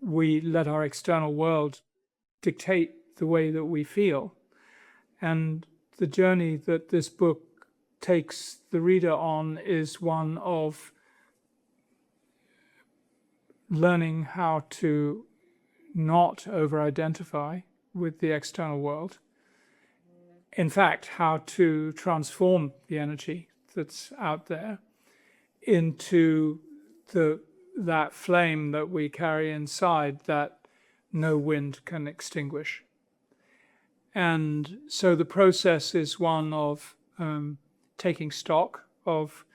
A: we let our external world dictate the way that we feel. And the journey that this book takes the reader on is one of learning how to not over-identify with the external world. In fact, how to transform the energy that's out there into that flame that we carry inside that no wind can extinguish. And so the process is one of taking stock of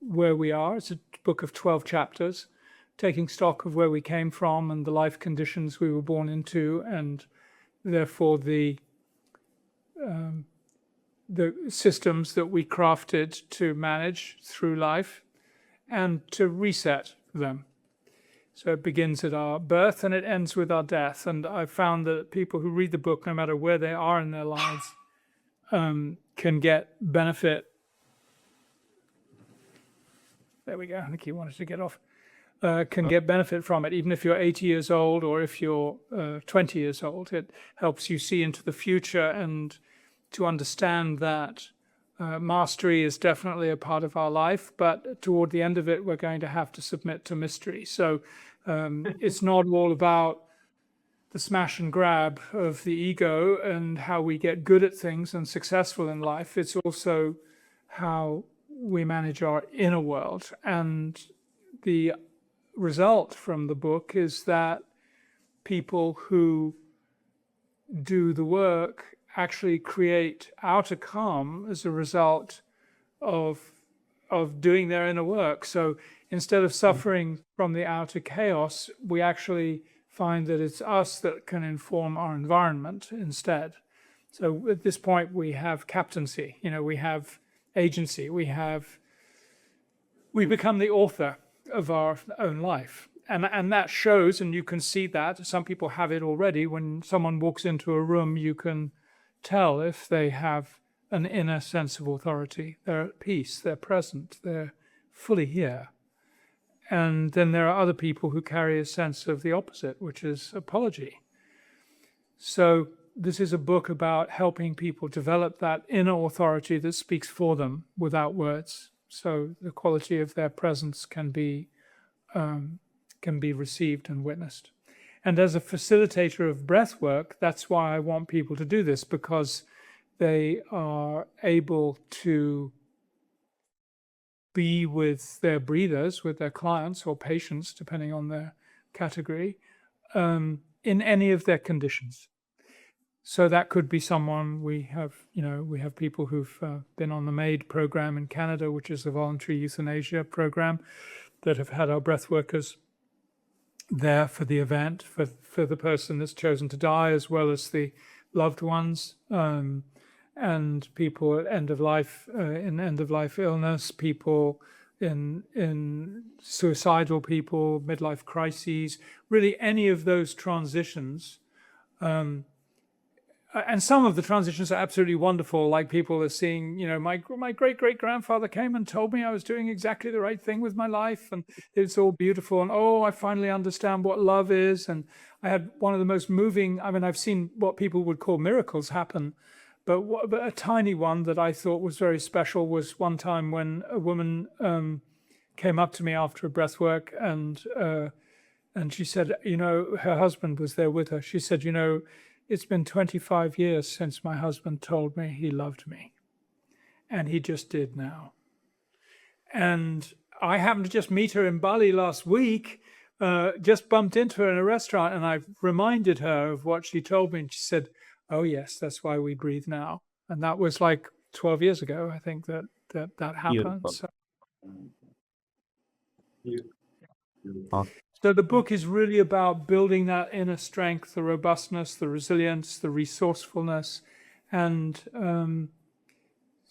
A: where we are. It's a book of 12 chapters, taking stock of where we came from and the life conditions we were born into, and therefore the systems that we crafted to manage through life and to reset them. So it begins at our birth and it ends with our death. And I've found that people who read the book, no matter where they are in their lives, can get benefit. There we go. I think he wanted to get off. Can get benefit from it, even if you're 80 years old or if you're 20 years old. It helps you see into the future and to understand that mastery is definitely a part of our life, but toward the end of it, we're going to have to submit to mystery. So it's not all about the smash and grab of the ego and how we get good at things and successful in life. It's also how we manage our inner world. And the result from the book is that people who do the work actually create outer calm as a result of doing their inner work. So instead of suffering from the outer chaos, we actually find that it's us that can inform our environment instead. So at this point, we have captaincy, we have agency, we become the author of our own life. And that shows, and you can see that. Some people have it already. When someone walks into a room, you can tell if they have an inner sense of authority. They're at peace, they're present, they're fully here. And then there are other people who carry a sense of the opposite, which is apology. So this is a book about helping people develop that inner authority that speaks for them without words. So the quality of their presence can be received and witnessed. And as a facilitator of breath work, that's why I want people to do this, because they are able to be with their breathers, with their clients or patients, depending on their category, in any of their conditions. So that could be someone, we have people who've been on the MAID program in Canada, which is the voluntary euthanasia program, that have had our breath workers there for the event, for the person that's chosen to die, as well as the loved ones, and people at end of life, in end of life illness, people in suicidal people, midlife crises, really any of those transitions. And some of the transitions are absolutely wonderful, like people are seeing, my great-great-grandfather came and told me I was doing exactly the right thing with my life, and it's all beautiful, and I finally understand what love is. And I had one of the most moving, I've seen what people would call miracles happen, but a tiny one that I thought was very special was one time when a woman came up to me after a breath work, and she said, her husband was there with her. She said, it's been 25 years since my husband told me he loved me. And he just did now. And I happened to just meet her in Bali last week, just bumped into her in a restaurant, and I reminded her of what she told me. And she said, oh, yes, that's why we breathe now. And that was like 12 years ago, I think, that happened. So. So the book is really about building that inner strength, the robustness, the resilience, the resourcefulness, and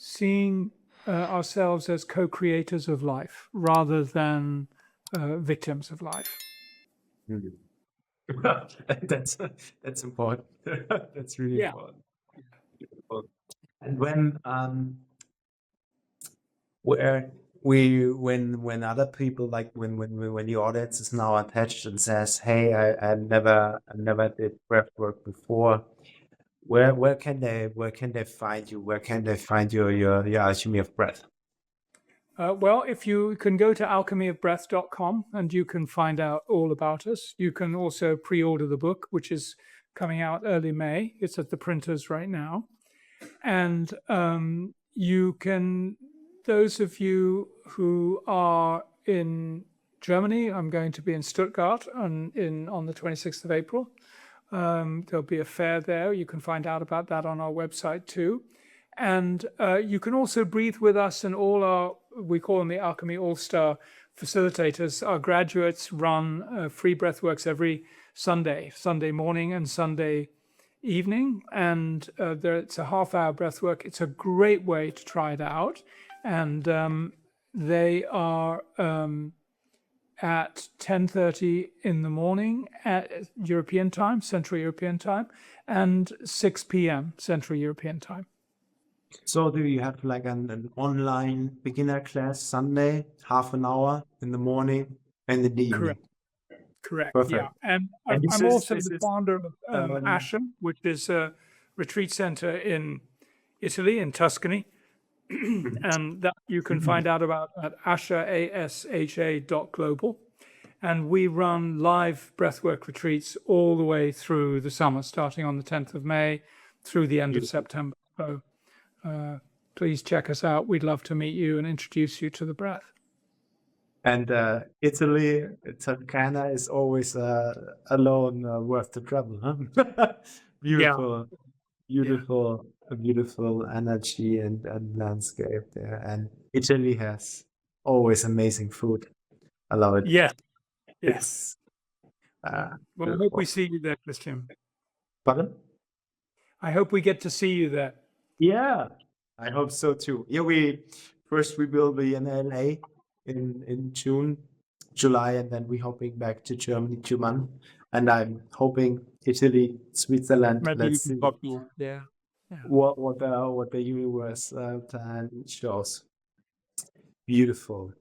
A: seeing ourselves as co-creators of life rather than victims of life.
B: Mhm. That's important. That's really
A: Yeah.
B: important. And when where we when other people, like when the audience is now attached and says, "Hey, I never did breath work before," where can they find you? Where can they find your Alchemy of Breath?
A: Well, if you can go to alchemyofbreath.com and you can find out all about us. You can also pre-order the book, which is coming out early May. It's at the printers right now. And you can, those of you who are in Germany, I'm going to be in Stuttgart on the 26th of April. There'll be a fair there. You can find out about that on our website too. And you can also breathe with us and all our, we call them the Alchemy All-Star facilitators. Our graduates run free breathworks every Sunday morning and Sunday evening. And it's a half-hour breathwork. It's a great way to try it out. And they are at 10:30 in the morning at European time, Central European time, and 6 p.m. Central European time.
B: So do you have like an online beginner class Sunday, half an hour in the morning and in the evening?
A: Correct. Yeah.
B: Perfect.
A: And
B: And
A: I'm also the
B: this is
A: founder of
B: um,
A: Asha, which is a retreat center in Italy, in Tuscany. And that you can find out about at asha.global. And we run live breathwork retreats all the way through the summer, starting on the 10th of May through the end of
B: beautiful.
A: September. So please check us out. We'd love to meet you and introduce you to the breath.
B: And Italy, Toscana is always alone worth the travel, huh? Beautiful,
A: Yeah.
B: beautiful energy and landscape there. And Italy has always amazing food. I love it.
A: Yeah. Yes.
B: It's
A: Well, I hope we
B: beautiful.
A: see you there, Christian.
B: Pardon?
A: I hope we get to see you there.
B: Yeah, I hope so too. Yeah, we will be in LA in June, July, and then we're hoping back to Germany 2 months. And I'm hoping Italy, Switzerland.
A: Maybe you
B: Let's
A: can
B: see
A: pop you there. Yeah.
B: what the universe plan shows. Beautiful.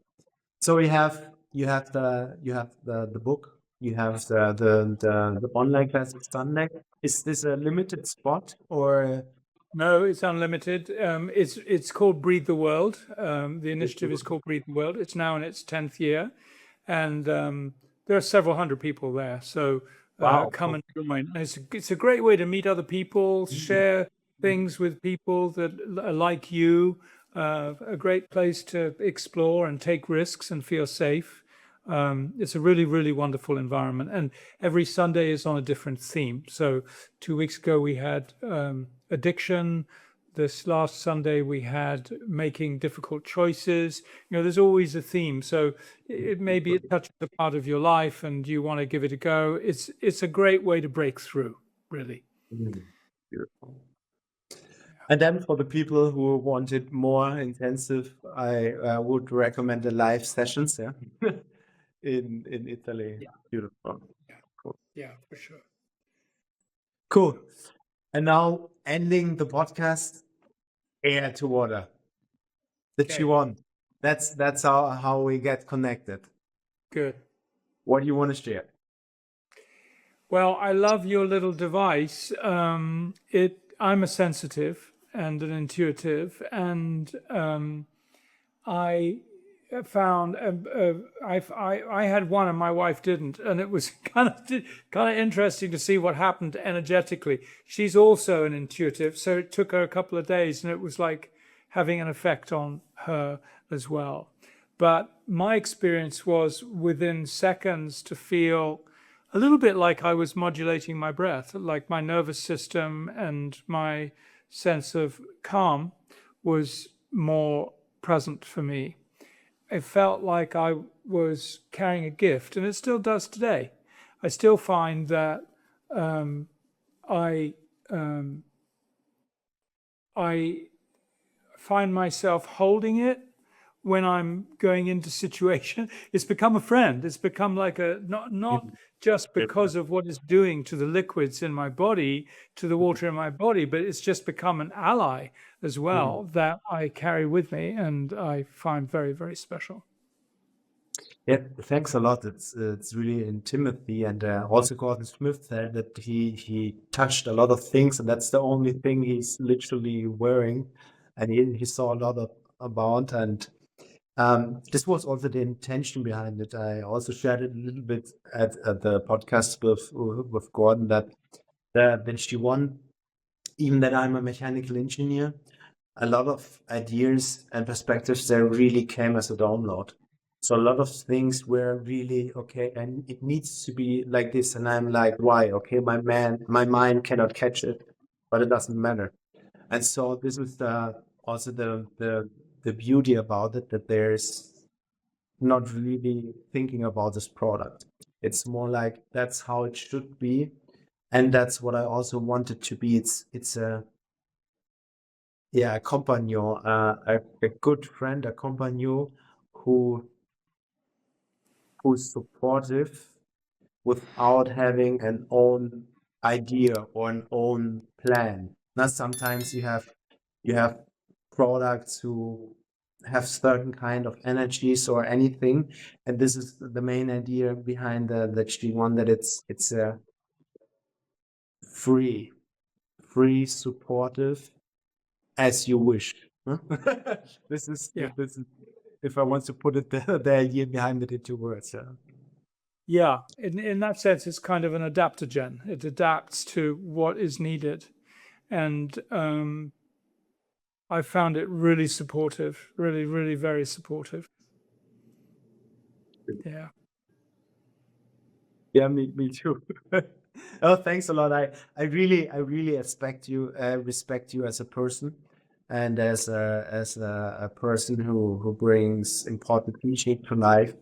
B: So you have the book, you have the online classes Sunday. Is this a limited spot or?
A: No, it's unlimited. It's called Breathe the World. The initiative is called Breathe the World. It's now in its 10th year, and there are several hundred people there. So
B: Wow.
A: come and join. And it's a great way to meet other people, share things with people that are like you. A great place to explore and take risks and feel safe. It's a really, really wonderful environment. And every Sunday is on a different theme. So 2 weeks ago we had addiction. This last Sunday we had making difficult choices. There's always a theme. So it maybe it touches a part of your life and you want to give it a go. It's a great way to break through, really.
B: Beautiful. And then for the people who want it more intensive, I would recommend the live sessions, yeah, in Italy.
A: Yeah.
B: Beautiful. Cool.
A: Yeah, for sure.
B: Cool. And now ending the podcast, air to water. The
A: Okay.
B: G1. That's how we get connected.
A: Good.
B: What do you want to share?
A: Well, I love your little device. I'm a sensitive and an intuitive, and I found I had one and my wife didn't, and it was kind of interesting to see what happened energetically. She's also an intuitive, so it took her a couple of days, and it was like having an effect on her as well. But my experience was within seconds to feel a little bit like I was modulating my breath, like my nervous system and my sense of calm was more present for me. It felt like I was carrying a gift, and it still does today. I still find that I find myself holding it when I'm going into situation. It's become a friend. It's become like a not just because of what it's doing to the liquids in my body, to the water in my body, but it's just become an ally as well that I carry with me and I find very, very special.
B: Yeah, thanks a lot. It's really in Timothy, and also Gordon Smith said that he touched a lot of things, and that's the only thing he's literally wearing, and he saw a lot about, and this was also the intention behind it. I also shared it a little bit at the podcast with Gordon that she won, even that I'm a mechanical engineer, a lot of ideas and perspectives there really came as a download. So a lot of things were really okay, and it needs to be like this. And I'm like, why? Okay, my mind cannot catch it, but it doesn't matter. And so this is also the beauty about it, that there's not really thinking about this product. It's more like that's how it should be, and that's what I also want it to be. It's a compagnon, a good friend, a compagnon who who's supportive without having an own idea or an own plan. Now sometimes you have products who have certain kind of energies or anything, and this is the main idea behind the G1, that it's a free, supportive, as you wish. Huh? This is
A: Yeah.
B: this is if I want to put it the idea behind it into words. Yeah.
A: Yeah, in that sense, it's kind of an adaptogen. It adapts to what is needed, and I found it really supportive, really, really very supportive. Yeah.
B: Yeah, me too. Oh, thanks a lot. I really respect you as a person, and as a person who brings important teaching to life.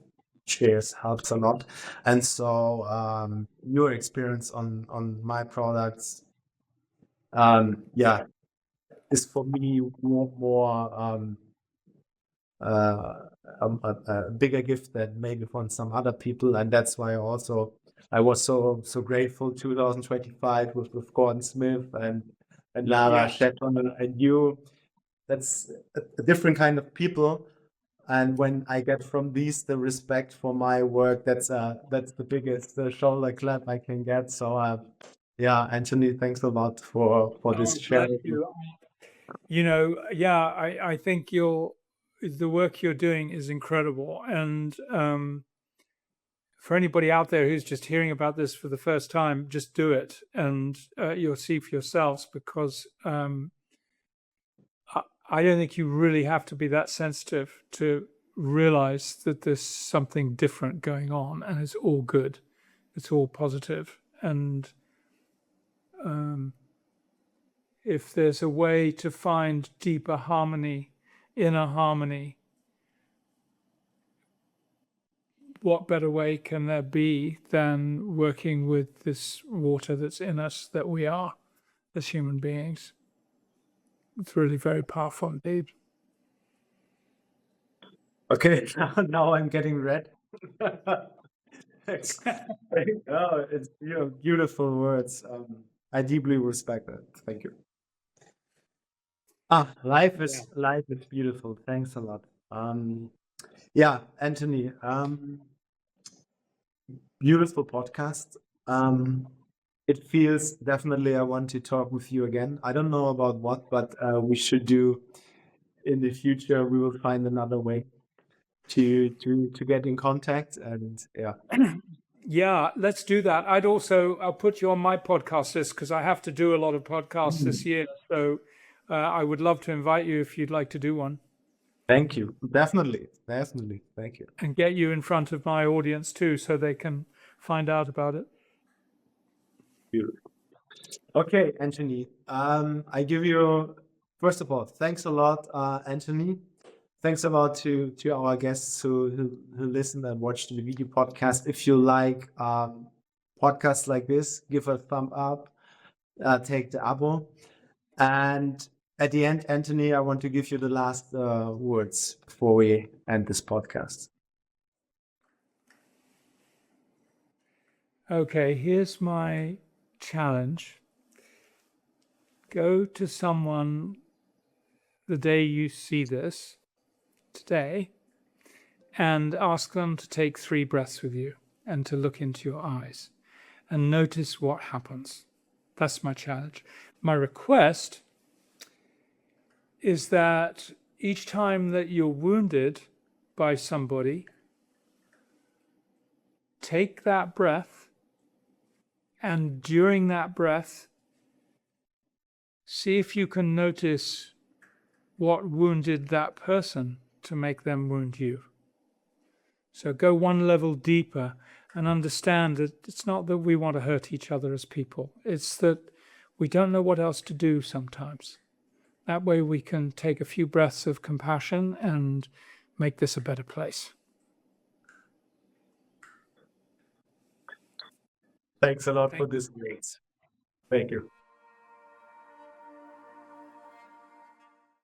B: Shares helps a lot, and so your experience on my products, yeah, is for me more uh, a bigger gift than maybe from some other people, and that's why also I was so grateful 2025 with Gordon Smith and Lara Shetton and you. That's a different kind of people, and when I get from these the respect for my work, that's the biggest shoulder clap I can get. So yeah, Anthony, thanks a lot for this
A: Oh, bless
B: sharing.
A: you. Yeah, I think the work you're doing is incredible, and for anybody out there who's just hearing about this for the first time, just do it, and you'll see for yourselves. Because I don't think you really have to be that sensitive to realize that there's something different going on, and it's all good, it's all positive, and if there's a way to find deeper harmony, inner harmony, what better way can there be than working with this water that's in us, that we are as human beings? It's really very powerful indeed.
B: Okay, now I'm getting red. Thanks. Oh, it's beautiful words. I deeply respect that. Thank you. Life is beautiful. Thanks a lot. Yeah, Anthony. Beautiful podcast. It feels definitely I want to talk with you again. I don't know about what, but we should do in the future. We will find another way to get in contact, and yeah.
A: Yeah, let's do that. I'll put you on my podcast list because I have to do a lot of podcasts this year. So I would love to invite you if you'd like to do one,
B: Thank you. Definitely. Thank you.
A: and get you in front of my audience too, so they can find out about it.
B: Beautiful. Okay, Anthony. I give you, first of all, thanks a lot, Anthony. Thanks a lot to our guests who listened and watched the video podcast. If you like podcasts like this, give a thumb up, take the abo. And at the end, Anthony, I want to give you the last words before we end this podcast.
A: Okay, here's my challenge. Go to someone the day you see this, today, and ask them to take 3 breaths with you and to look into your eyes and notice what happens. That's my challenge. My request is that each time that you're wounded by somebody, take that breath, and during that breath, see if you can notice what wounded that person to make them wound you. So go one level deeper and understand that it's not that we want to hurt each other as people. It's that we don't know what else to do sometimes. That way we can take a few breaths of compassion and make this a better place.
B: Thanks a lot for this. Thank you.